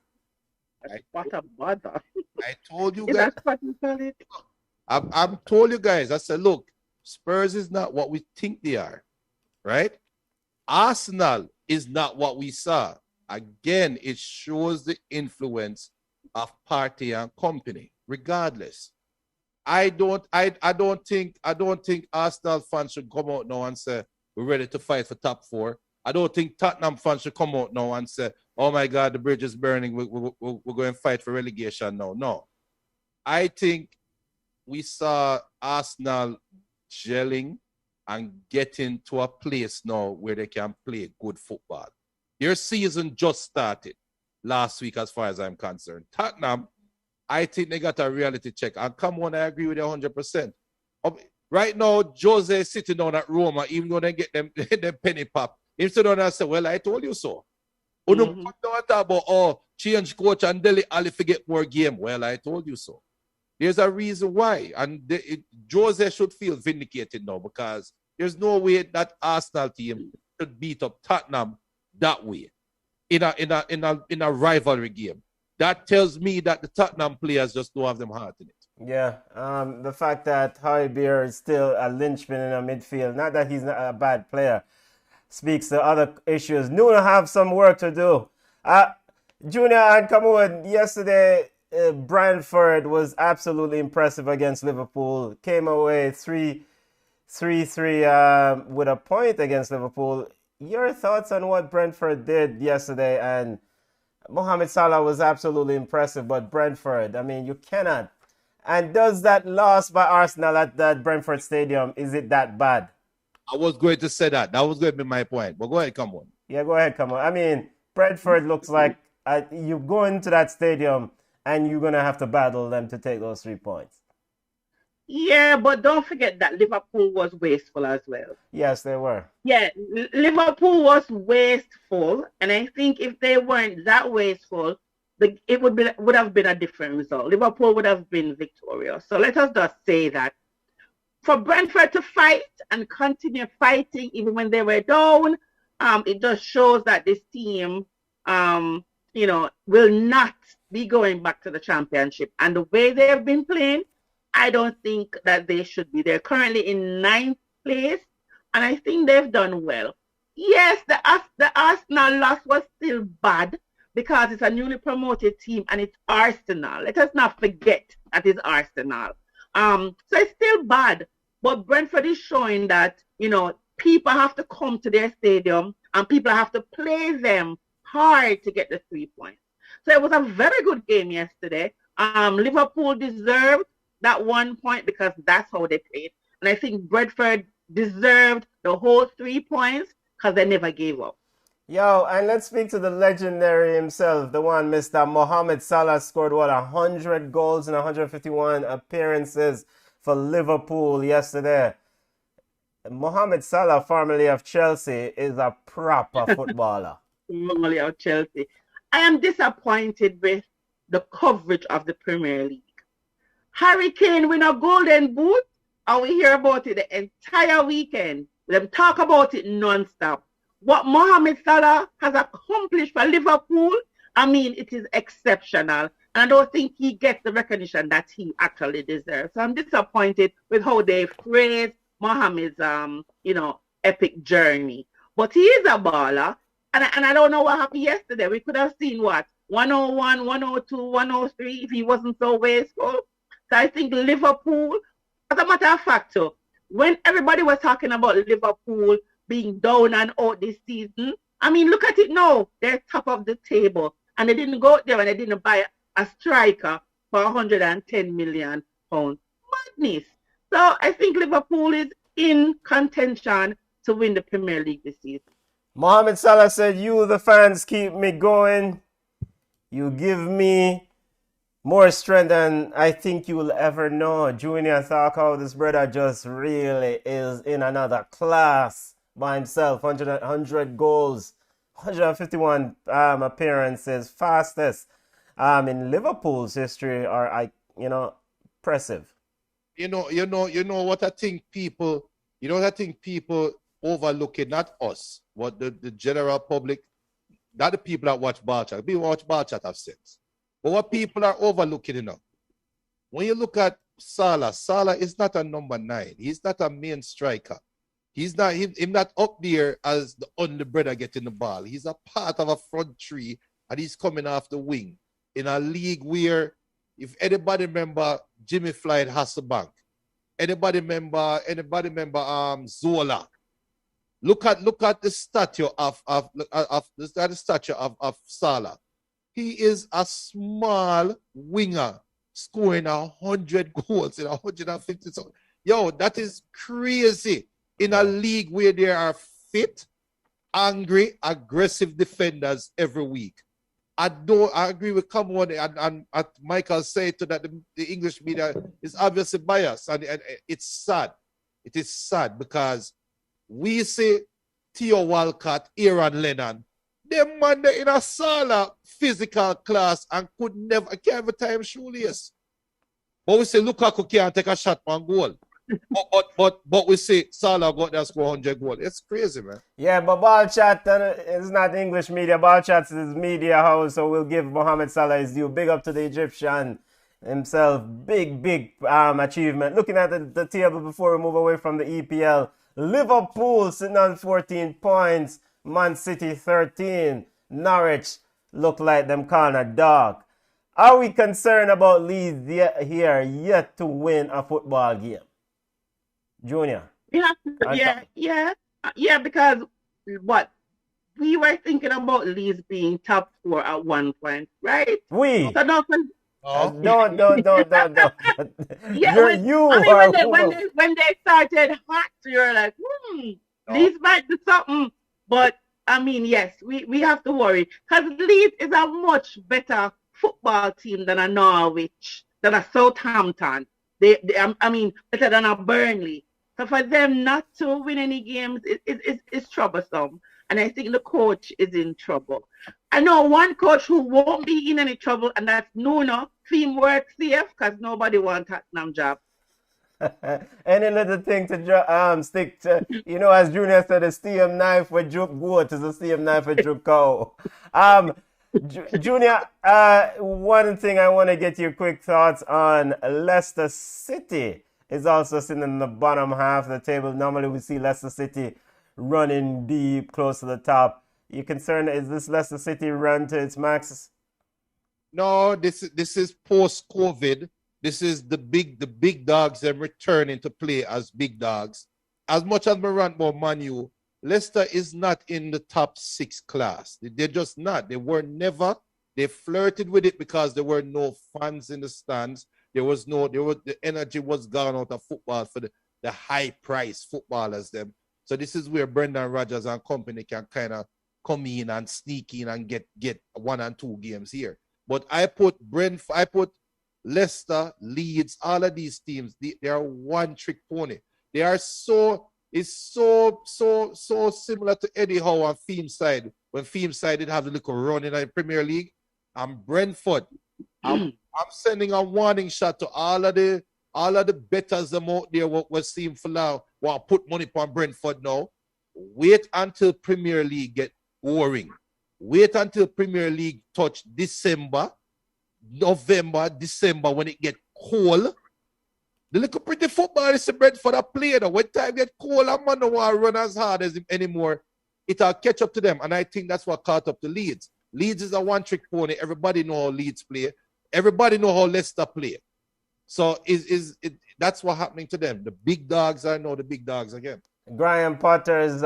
What a bother. I told you guys. I'm told you guys. I said, look, Spurs is not what we think they are, right? Arsenal is not what we saw. Again, it shows the influence of party and company. Regardless, I don't think Arsenal fans should come out now and say we're ready to fight for top 4. I don't think Tottenham fans should come out now and say, oh my God, the bridge is burning. We're going to fight for relegation now. No. I think we saw Arsenal gelling and getting to a place now where they can play good football. Their season just started last week as far as I'm concerned. Tottenham, I think they got a reality check. And come on, I agree with you 100%. Right now, Jose is sitting down at Roma, even though they get them penny pop. He's sitting down and say, well, I told you so. Don't talk about, oh, change coach and Dele Ali forget more game. Well, I told you so. There's a reason why. And Jose should feel vindicated now because there's no way that Arsenal team should beat up Tottenham that way in a rivalry game. That tells me that the Tottenham players just don't have them heart in it. Yeah, the fact that Harry Beer is still a linchpin in a midfield, not that he's not a bad player, speaks to other issues. Nuno have some work to do. Junior and Cameroon, yesterday, Brentford was absolutely impressive against Liverpool. Came away 3-3 with a point against Liverpool. Your thoughts on what Brentford did yesterday? And Mohamed Salah was absolutely impressive, but Brentford, I mean, you cannot. And does that loss by Arsenal at that Brentford Stadium, is it that bad? I was going to say that. That was going to be my point. But go ahead, come on. Yeah, go ahead, come on. I mean, Brentford looks like you go into that stadium and you're going to have to battle them to take those 3 points. Yeah, but don't forget that Liverpool was wasteful as well. Yes, they were. Yeah, Liverpool was wasteful. And I think if they weren't that wasteful, it would have been a different result. Liverpool would have been victorious. So let us just say that for Brentford to fight and continue fighting even when they were down, it just shows that this team, will not be going back to the championship. And the way they have been playing, I don't think that they should be. They're currently in 9th place, and I think they've done well. Yes, the Arsenal loss was still bad, because it's a newly promoted team and it's Arsenal. Let us not forget that it's Arsenal. So it's still bad. But Brentford is showing that, people have to come to their stadium and people have to play them hard to get the 3 points. So it was a very good game yesterday. Liverpool deserved that 1 point because that's how they played. And I think Brentford deserved the whole 3 points because they never gave up. Yo, and let's speak to the legendary himself, the one Mr. Mohamed Salah scored, 100 goals in 151 appearances for Liverpool yesterday. Mohamed Salah, formerly of Chelsea, is a proper footballer. Formerly of Chelsea. I am disappointed with the coverage of the Premier League. Harry Kane win a golden boot, and we hear about it the entire weekend. Them talk about it non-stop. What Mohamed Salah has accomplished for Liverpool, I mean, it is exceptional. And I don't think he gets the recognition that he actually deserves. So I'm disappointed with how they phrase Mohamed's, epic journey. But he is a baller. And I don't know what happened yesterday. We could have seen 101, 102, 103 if he wasn't so wasteful. So I think Liverpool, as a matter of fact, when everybody was talking about Liverpool being down and out this season, I mean, look at it now. They're top of the table. And they didn't go there and they didn't buy a striker for £110 million. Madness. So I think Liverpool is in contention to win the Premier League this season. Mohamed Salah said, "You, the fans, keep me going. You give me more strength than I think you will ever know." Junior Thakau, this brother just really is in another class by himself. 100 goals, 151 appearances, fastest in Liverpool's history are, impressive. You know what I think people overlooking, not us, what the general public, not the people that watch Ballchat. People watch Ballchat have sense. But what people are overlooking, when you look at Salah is not a number 9. He's not a main striker. He's not up there as the only brother getting the ball. He's a part of a front three, and he's coming off the wing in a league where, if anybody remember Jimmy Floyd Hasselbank, anybody remember Zola. Look at the statue of Salah. He is a small winger scoring 100 goals in 150. Yo, that is crazy. In a league where there are fit, angry, aggressive defenders every week. I agree with Cameron and Michael said to that the English media is obviously biased, and it's sad. It is sad because we see Theo Walcott, Aaron Lennon, Them man they in a Salah physical class and can't ever time shoelace. But we say Lukaku can't take a shot on goal. but we say Salah got there score 100 goals. It's crazy, man. Yeah, but Ballchat is not English media. Ballchat is media house, so we'll give Mohamed Salah his due. Big up to the Egyptian himself. Big achievement. Looking at the table before we move away from the EPL. Liverpool sitting on 14 points. Man City 13. Norwich look like them corner dog. Are we concerned about Leeds yet to win a football game? Junior. Yeah, because what we were thinking about Leeds being top 4 at one point, right? We. So no, Don't. yeah, when they started hot, you're like, Leeds might do something. But I mean, yes, we have to worry because Leeds is a much better football team than a Norwich, than a Southampton. I mean, better than a Burnley. So for them not to win any games is troublesome. And I think the coach is in trouble. I know one coach who won't be in any trouble, and that's Nuno. Teamwork safe, because nobody wants Tottenham job. Any little thing to stick to, as Junior said, a steam knife with juke goat is a steam knife with juke cow. Junior, one thing I want to get your quick thoughts on. Leicester City is also sitting in the bottom half of the table. Normally we see Leicester City running deep, close to the top. You concerned, is this Leicester City run to its max? No, this is post-COVID. This is the big dogs them returning to play as big dogs. As much as we rant about Man U, Leicester is not in the top 6 class. They're just not. They were never. They flirted with it because there were no fans in the stands. The energy was gone out of football for the high price footballers them. So this is where Brendan Rodgers and company can kind of come in and sneak in and get 1 and 2 games here. But I put Leicester, Leeds, all of these teams, they are one trick pony. They are so similar to Eddie Howe and Feamside. When Feamside did have the little run in the Premier League, and Brentford. I'm sending a warning shot to all of the bettors them out there what we're seeing for now. Well, put money upon Brentford now. Wait until Premier League get boring. Wait until Premier League touch November, December when it get cold. The little pretty football is Brentford are playing. When time get cold, I'm not want to run as hard as him anymore. It'll catch up to them. And I think that's what caught up to Leeds. Leeds is a one-trick pony. Everybody know how Leeds play. Everybody know how Leicester play. So that's what's happening to them. The big dogs are now the big dogs again. Graham Potter's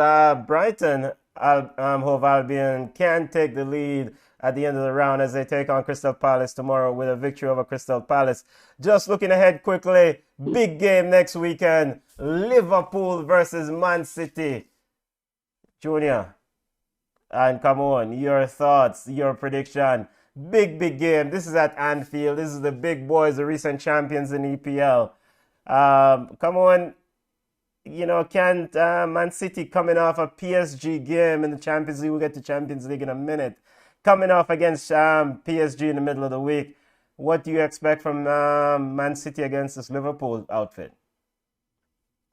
Brighton, Hove Albion can take the lead at the end of the round as they take on Crystal Palace tomorrow with a victory over Crystal Palace. Just looking ahead quickly, big game next weekend, Liverpool versus Man City. Junior, and come on, your thoughts, your prediction. Big game. This is at Anfield. This is the big boys, the recent champions in EPL. Come on. Can Man City coming off a PSG game in the Champions League? We'll get to Champions League in a minute. Coming off against PSG in the middle of the week. What do you expect from Man City against this Liverpool outfit?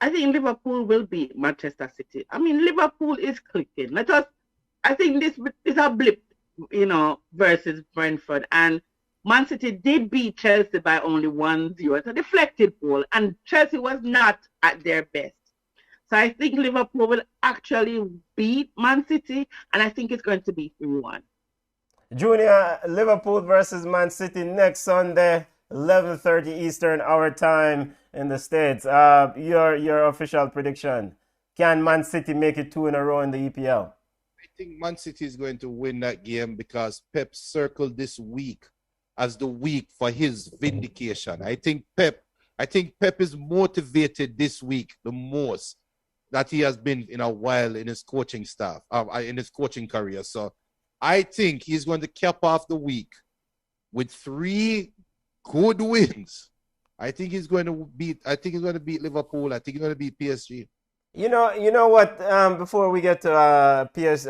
I think Liverpool will beat Manchester City. I mean, Liverpool is clicking. I think this is a blip, versus Brentford. And Man City did beat Chelsea by only 1-0. It's a deflected goal. And Chelsea was not at their best. So I think Liverpool will actually beat Man City. And I think it's going to be 3-1. Junior, Liverpool versus Man City next Sunday, 11:30 Eastern, our time in the States. Your official prediction. Can Man City make it 2 in a row in the EPL? I think Man City is going to win that game because Pep circled this week as the week for his vindication. I think Pep is motivated this week the most that he has been in a while in his coaching staff, in his coaching career. So I think he's going to cap off the week with 3 good wins. I think he's going to beat Liverpool. I think he's going to beat PSG. You know what? Before we get to PS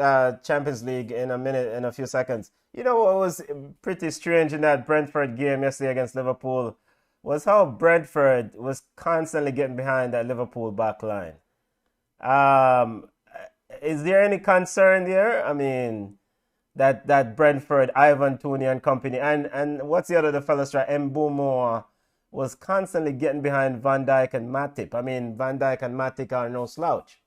Champions League in a minute, in a few seconds, you know what was pretty strange in that Brentford game yesterday against Liverpool was how Brentford was constantly getting behind that Liverpool back line. Um, is there any concern there? I mean, that Brentford, Ivan Toney and company, and what's the fellow strike? Mbumo was constantly getting behind Van Dijk and Matip. I mean, Van Dijk and Matip are no slouch.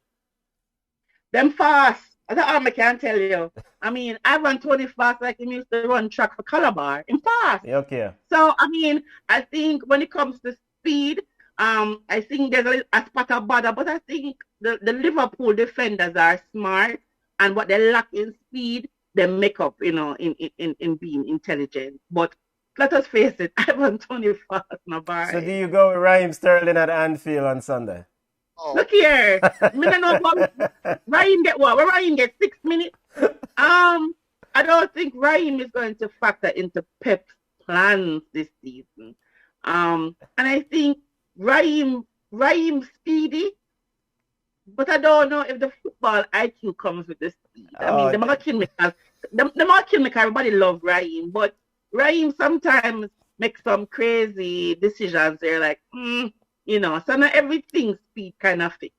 Them fast. That's all I can tell you. I mean, I run 20 fast like he used to run track for Calabar. In fast. Okay. So, I mean, I think when it comes to speed, I think there's a spot of bother, but I think the Liverpool defenders are smart, and what they lack in speed, they make up, in being intelligent. But let us face it, I run 20 fast, no bar. So do you go with Raheem Sterling at Anfield on Sunday? Oh, Look here. Me don't know about Raheem get what? Where Raheem get 6 minutes? I don't think Raheem is going to factor into Pep's plans this season. And I think Raheem speedy, but I don't know if the football IQ comes with the speed. I mean, the might kill me because everybody love Raheem, but Raheem sometimes makes some crazy decisions. They're like, so not everything speed kind of fix.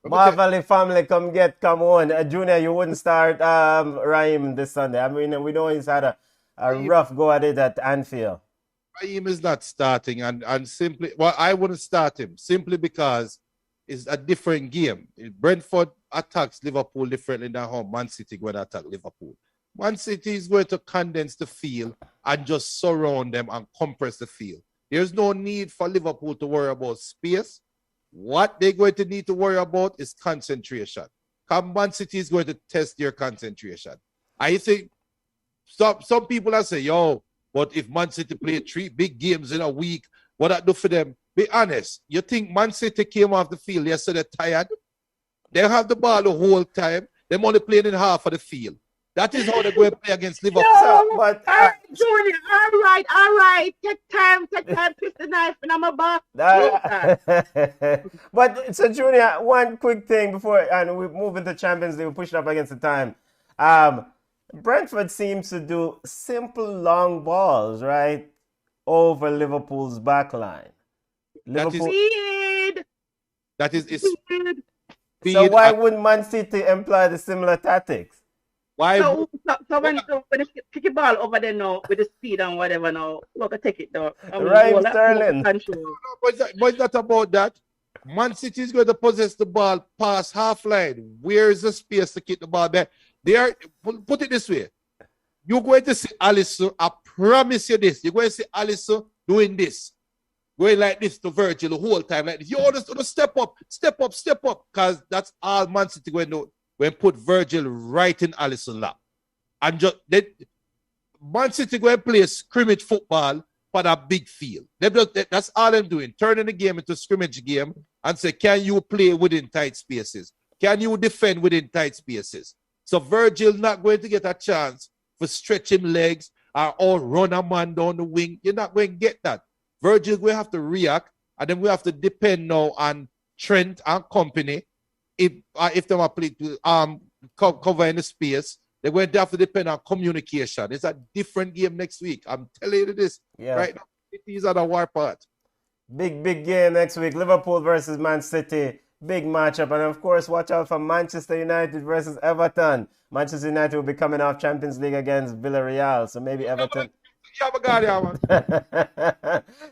Marvelly family, come on. Junior, you wouldn't start Raheem this Sunday. I mean, we know he's had a rough go at it at Anfield. Raheem is not starting, and simply, well, I wouldn't start him simply because it's a different game. Brentford attacks Liverpool differently than how Man City going to attack Liverpool. Man City is going to condense the field and just surround them and compress the field. There's no need for Liverpool to worry about space. What they're going to need to worry about is concentration. Man City is going to test their concentration. I think some people are saying, but if Man City play 3 big games in a week, what that do for them? Be honest. You think Man City came off the field yesterday tired? They have the ball the whole time. They're only playing in half of the field. That is how they're going to play against Liverpool. No, but, all right, Junior, all right. Take time, twist the knife, and I'm about. But, so Junior, one quick thing before, and we move into Champions League, we push it up against the time. Brentford seems to do simple long balls, right, over Liverpool's back line. Liverpool, that is speed. So why wouldn't Man City employ the similar tactics? Why? So when you kick the ball over there now with the speed and whatever now, we're going to take it down. Raheem Sterling. But it's not about that. Man City is going to possess the ball past half line. Where is the space to kick the ball back? Put it this way. You're going to see Alisson, I promise you this. You're going to see Alisson doing this. Going like this to Virgil the whole time. Like this. You always step up. Because that's all Man City going to do. When put Virgil right in Alisson lap. And just Man City going to play scrimmage football for that big field. That's all I'm doing. Turning the game into a scrimmage game and say, can you play within tight spaces? Can you defend within tight spaces? So Virgil not going to get a chance for stretching legs or run a man down the wing. You're not going to get that. Virgil will have to react, and then we have to depend now on Trent and company. If they want to play cover in the space, they're going to have to depend on communication. It's a different game next week. I'm telling you this right now. These are the war part. Big game next week. Liverpool versus Man City. Big matchup. And of course, watch out for Manchester United versus Everton. Manchester United will be coming off Champions League against Villarreal. So maybe Everton.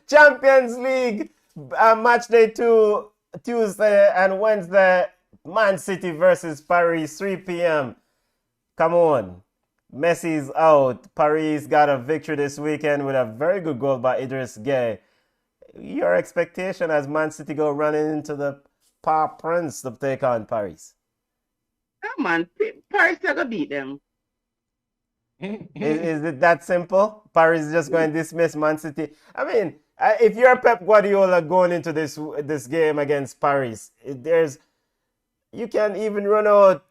Champions League match day 2 Tuesday and Wednesday. Man City versus Paris, 3 p.m. Come on. Messi's out. Paris got a victory this weekend with a very good goal by Idris Gueye. Your expectation as Man City go running into the Parc Prince to take on Paris? Come on, Paris are going to beat them. Is it that simple? Paris is just going to dismiss Man City? I mean, if you're Pep Guardiola going into this game against Paris, you can even run out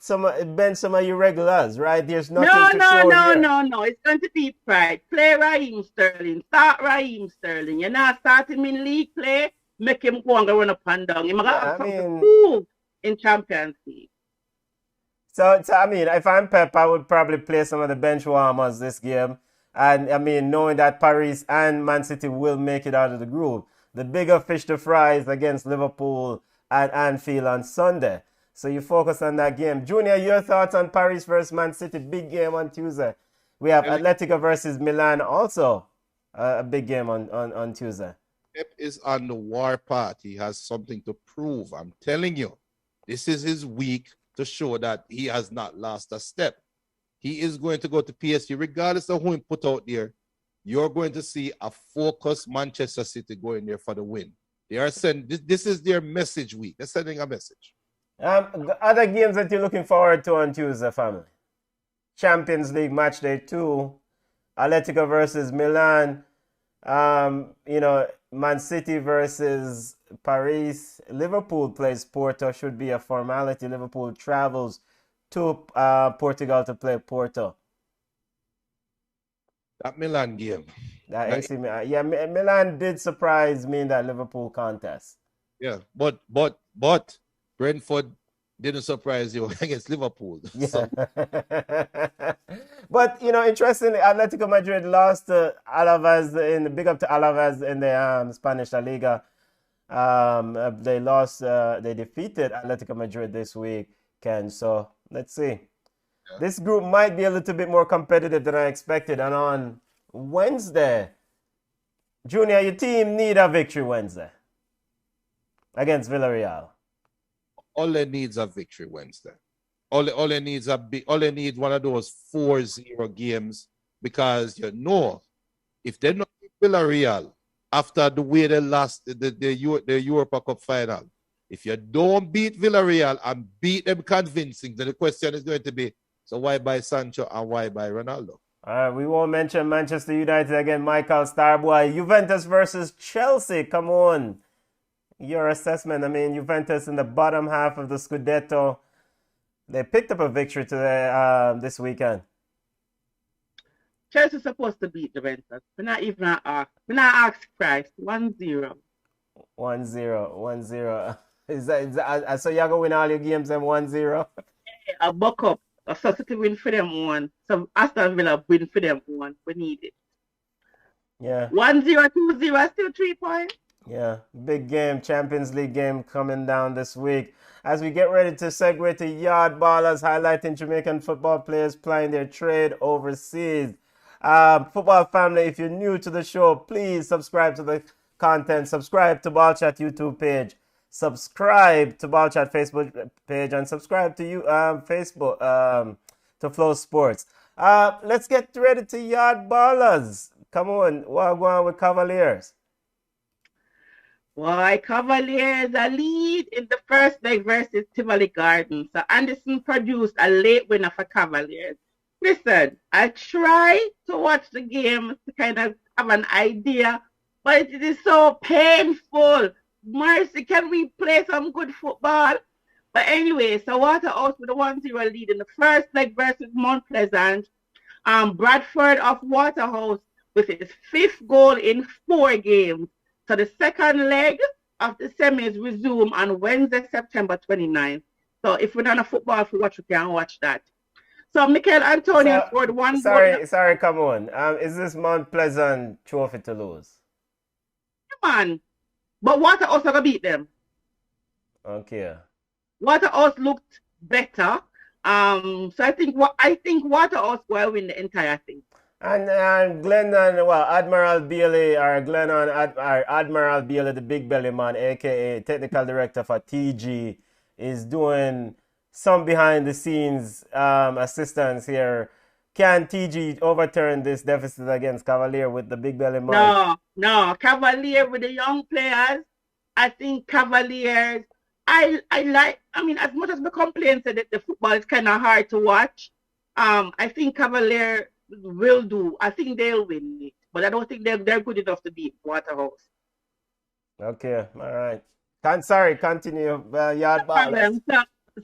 bench some of your regulars, right? There's nothing to show here. No. It's going to be pride. Play Raheem Sterling. Start Raheem Sterling. You're not starting him in league play. Make him go and run up and down. in Champions League. So, I mean, if I'm Pep, I would probably play some of the bench warmers this game. And I mean, knowing that Paris and Man City will make it out of the group, the bigger fish to fry is against Liverpool at Anfield on Sunday. So you focus on that game. Junior, your thoughts on Paris versus Man City? Big game on Tuesday. We have Atletico versus Milan also. A big game on Tuesday. Pep is on the war path. He has something to prove. I'm telling you, this is his week to show that he has not lost a step. He is going to go to PSG, regardless of who he put out there. You're going to see a focused Manchester City going there for the win. They are sending this is their message week. They're sending a message. Other games that you're looking forward to on Tuesday, family. Champions League match day 2. Atletico versus Milan. Man City versus Paris. Liverpool plays Porto. Should be a formality. Liverpool travels to Portugal to play Porto. That Milan game. Milan did surprise me in that Liverpool contest. Yeah, but Brentford didn't surprise you against Liverpool. Yeah. So. But, interestingly, Atletico Madrid lost to Alaves big up to Alaves in the Spanish La Liga. They defeated Atletico Madrid this week, Ken. So let's see. Yeah. This group might be a little bit more competitive than I expected. And on Wednesday, Junior, your team need a victory Wednesday against Villarreal. All they needs a victory Wednesday. All they needs one of those 4-0 games, because if they not beat Villarreal after the way they lost the Europa Cup final, if you don't beat Villarreal and beat them convincing, then the question is going to be, so why buy Sancho and why buy Ronaldo? We won't mention Manchester United again. Michael Starboy. Juventus versus Chelsea. Come on. Your assessment. I mean, Juventus in the bottom half of the Scudetto. They picked up a victory today, this weekend. Chelsea's supposed to beat Juventus. We're not even ask price. 1-0. 1-0. Is that so you're going to win all your games and 1-0? A buck up. A City win for them 1. Some Aston Villa win for them 1. We need it. Yeah. 1-0, 2-0, still 3 points. Yeah. Big game, Champions League game coming down this week. As we get ready to segue to Yard Ballers, highlighting Jamaican football players plying their trade overseas. Football family, if you're new to the show, please subscribe to the content. Subscribe to Ballchat YouTube page. Subscribe to Ballchat Facebook page, and subscribe to Facebook to Flow Sports. Let's get ready to Yard Ballers. Come on, we're going with Cavaliers. Why, Cavaliers a lead in the first leg versus Tivoli Gardens. So Anderson produced a late winner for Cavaliers. Listen, I try to watch the game to kind of have an idea, but it is so painful. Mercy, can we play some good football? But anyway, so Waterhouse with a 1-0 lead in the first leg versus Mount Pleasant. Bradford of Waterhouse with his 5th goal in 4 games. So the second leg of the semis resume on Wednesday, September 29th. So if we're not a football for watch, we can watch that. So Mikel Antonio scored 1 goal. Sorry, come on. Is this Mount Pleasant trophy to lose? Come on. But Waterhouse are going to beat them. Okay. Waterhouse looked better. So I think Waterhouse will win the entire thing. And Admiral Bailey, Admiral Bailey, the big belly man, aka technical director for TG, is doing some behind the scenes assistance here. Can TG overturn this deficit against Cavalier with the big belly man? No. Cavalier with the young players. I think Cavaliers. I mean, as much as we complain that the football is kind of hard to watch, I think Cavalier will do. I think they'll win it, but I don't think they're good enough to beat Waterhouse. Okay, all right. Continue. Yard Ballers.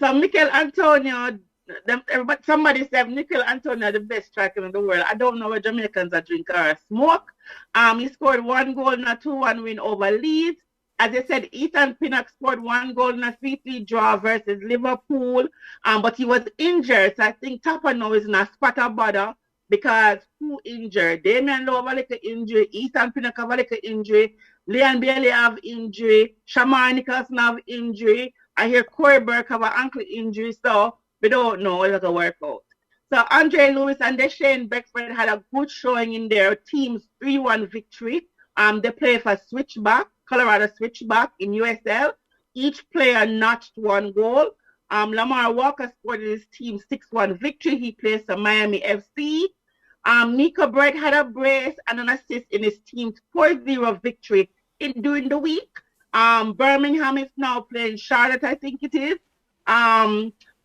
So Mikel Antonio, somebody said Mikel Antonio the best striker in the world. I don't know what Jamaicans are drinking or smoke. He scored 1 goal in a 2-1 win over Leeds. As I said, Ethan Pinnock scored 1 goal in a 3-3 draw versus Liverpool, but he was injured. So I think Tapa now is in a spot of bother because who injured? Damian Lowe have a little injury, Ethan Pinnock have a little injury, Leon Bailey have injury, Shamar Nicholson have injury. I hear Corey Burke have an ankle injury, so we don't know how it'll work out. So Andre Lewis and Shane Beckford had a good showing in their team's 3-1 victory. They play for Switchback, Colorado Switchback in USL. Each player notched 1 goal. Lamar Walker scored his team 6-1 victory. He plays for Miami FC. Nico Brett had a brace and an assist in his team's 4-0 victory during the week. Birmingham is now playing Charlotte, I think it is.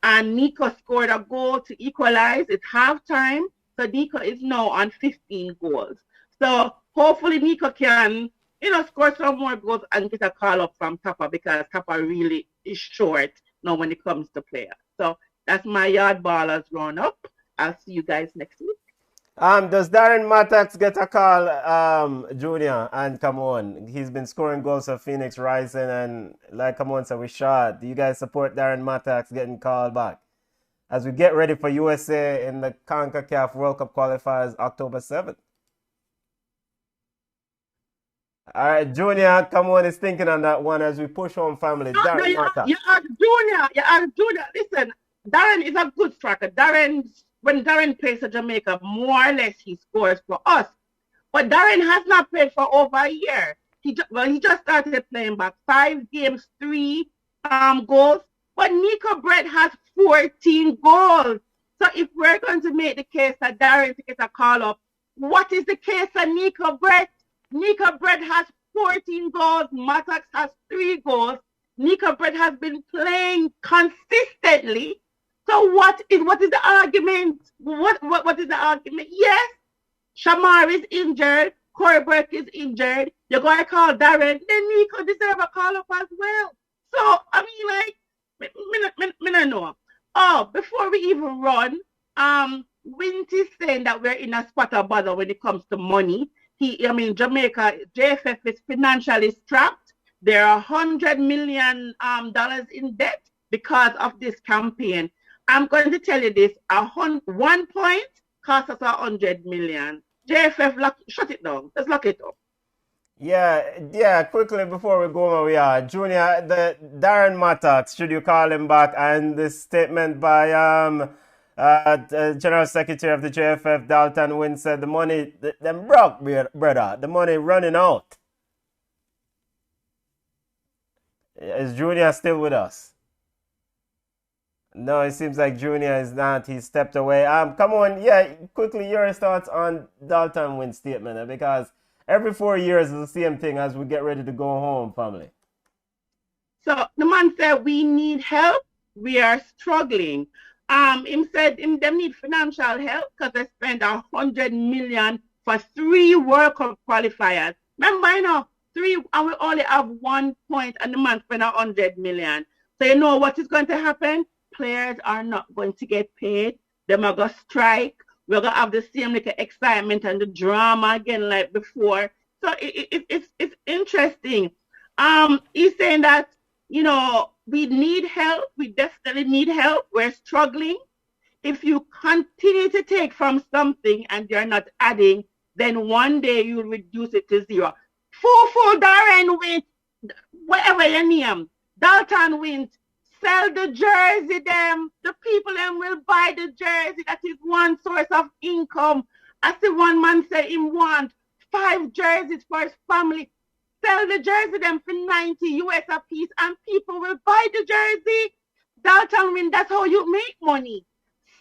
And Nico scored a goal to equalize. It's halftime. So Nico is now on 15 goals. So hopefully Nico can, score some more goals and get a call up from Tapa because Tapa really is short now when it comes to players. So that's my yard ballers run up. I'll see you guys next week. Does Darren Mattax get a call, Junior? And come on, he's been scoring goals for Phoenix Rising, and like come on, so we shot. Do you guys support Darren Mattax getting called back as we get ready for USA in the CONCACAF World Cup qualifiers October 7th? All right, Junior, come on, is thinking on that one as we push home family. Darren Mattax. You ask Junior. Listen, Darren is a good striker. When Darren plays for Jamaica, more or less he scores for us. But Darren has not played for over a year. He just started playing back 5 games, 3 goals. But Nico Brett has 14 goals. So if we're going to make the case that Darren to get a call up, what is the case of Nico Brett? Nico Brett has 14 goals. Mattax has 3 goals. Nico Brett has been playing consistently. So what is the argument? What is the argument? Yes, Shamar is injured. Corey Burke is injured. You're going to call Darren. Then Nico deserve a call up as well. So, I mean, I don't know. Oh, before we even run, Wint is saying that we're in a spot of bother when it comes to money. Jamaica, JFF is financially strapped. There are $100 million in debt because of this campaign. I'm going to tell you this, 1 point costs us 100 million. JFF, shut it down. Let's lock it up. Yeah, quickly before we go where we are. Junior, the Darren Mattax, should you call him back? And this statement by the General Secretary of the JFF, Dalton Wynn, said the money, them broke, brother. The money running out. Is Junior still with us? No, it seems like Junior is not. He stepped away. Come on, quickly your thoughts on Dalton Wynn's statement, because every 4 years is the same thing as we get ready to go home, family. So the man said we need help. We are struggling. Him said them need financial help because they spent 100 million for 3 World Cup qualifiers. Remember, 3, and we only have 1 point, and the man spent 100 million. So you know what is going to happen? Players are not going to get paid. Them are going to strike. We're going to have the same excitement and the drama again like before. So it's interesting. He's saying that, we need help. We definitely need help. We're struggling. If you continue to take from something and you're not adding, then one day you'll reduce it to 0. Full Darren Wint, whatever your name, Dalton Wint, sell the jersey them. The people them will buy the jersey. That is one source of income. I see one man say he want 5 jerseys for his family. Sell the jersey them for 90 US a piece and people will buy the jersey. Dalton Wynn, that's how you make money.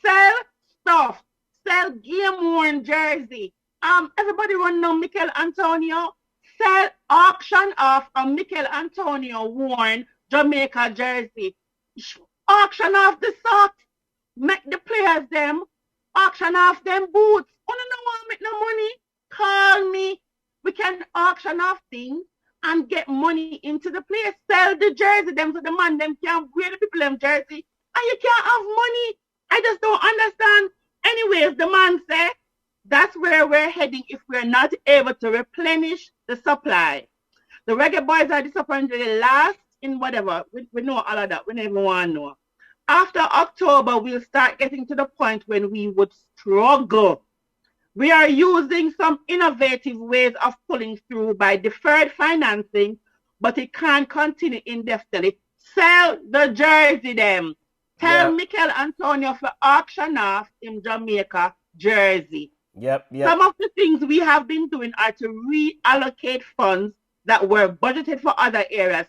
Sell stuff. Sell game-worn jersey. Everybody want to know Mikel Antonio. Sell, auction off a Mikel Antonio worn Jamaica jersey. Auction off the socks. Make the players them. Auction off them boots. Oh, no want make no money. Call me. We can auction off things and get money into the players. Sell the jersey them so the man them can wear the people them jersey. And you can't have money. I just don't understand. Anyways, the man said that's where we're heading if we're not able to replenish the supply. The Reggae Boys are disappointingly last in whatever. We know all of that. We never want to know. After October, we'll start getting to the point when we would struggle. We are using some innovative ways of pulling through by deferred financing, but it can't continue indefinitely. Sell the jersey them. Tell Mikel Antonio for auction off in Jamaica jersey. Yep. Some of the things we have been doing are to reallocate funds that were budgeted for other areas.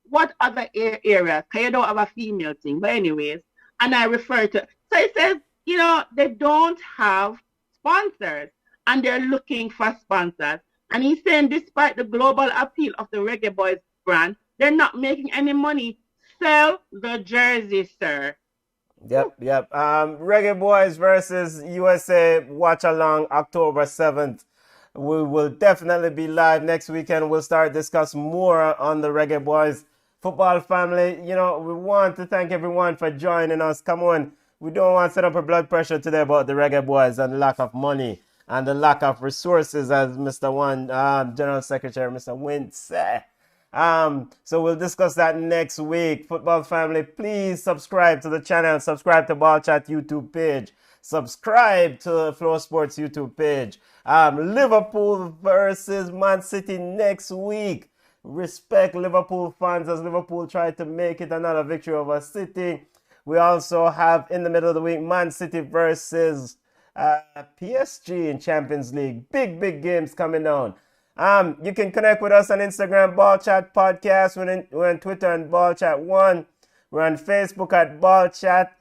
What other areas? Because you don't have a female thing. But anyways, and I refer to, so it says, they don't have sponsors and they're looking for sponsors. And he's saying despite the global appeal of the Reggae Boys brand, they're not making any money. Sell the jersey, sir. Yep. Reggae Boys versus USA watch along October 7th. We will definitely be live next weekend. We'll start discuss more on the Reggae Boys football family. We want to thank everyone for joining us. Come on. We don't want to set up a blood pressure today about the Reggae Boys and the lack of money and the lack of resources, as Mr. General Secretary, Mr. Wint said. So we'll discuss that next week. Football family, please subscribe to the channel. Subscribe to Ballchat YouTube page. Subscribe to Flow Sports YouTube page. Liverpool versus Man City next week. Respect Liverpool fans as Liverpool try to make it another victory over City. We also have in the middle of the week Man City versus PSG in Champions League. Big games coming down. You can connect with us on Instagram, Ballchat Podcast. We're on Twitter and Ballchat1. We're on Facebook at Ballchat.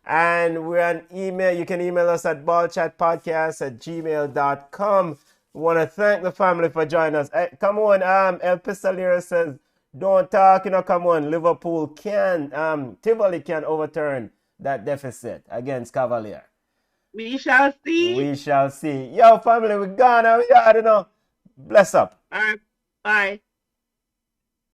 And we're on email. You can email us at ballchatpodcast@gmail.com. We want to thank the family for joining us. Hey, come on, El Pistolero says, don't talk, come on. Liverpool Tivoli can overturn that deficit against Cavalier. We shall see. Yo, family, we're gone. We got, Bless up. All right. Bye.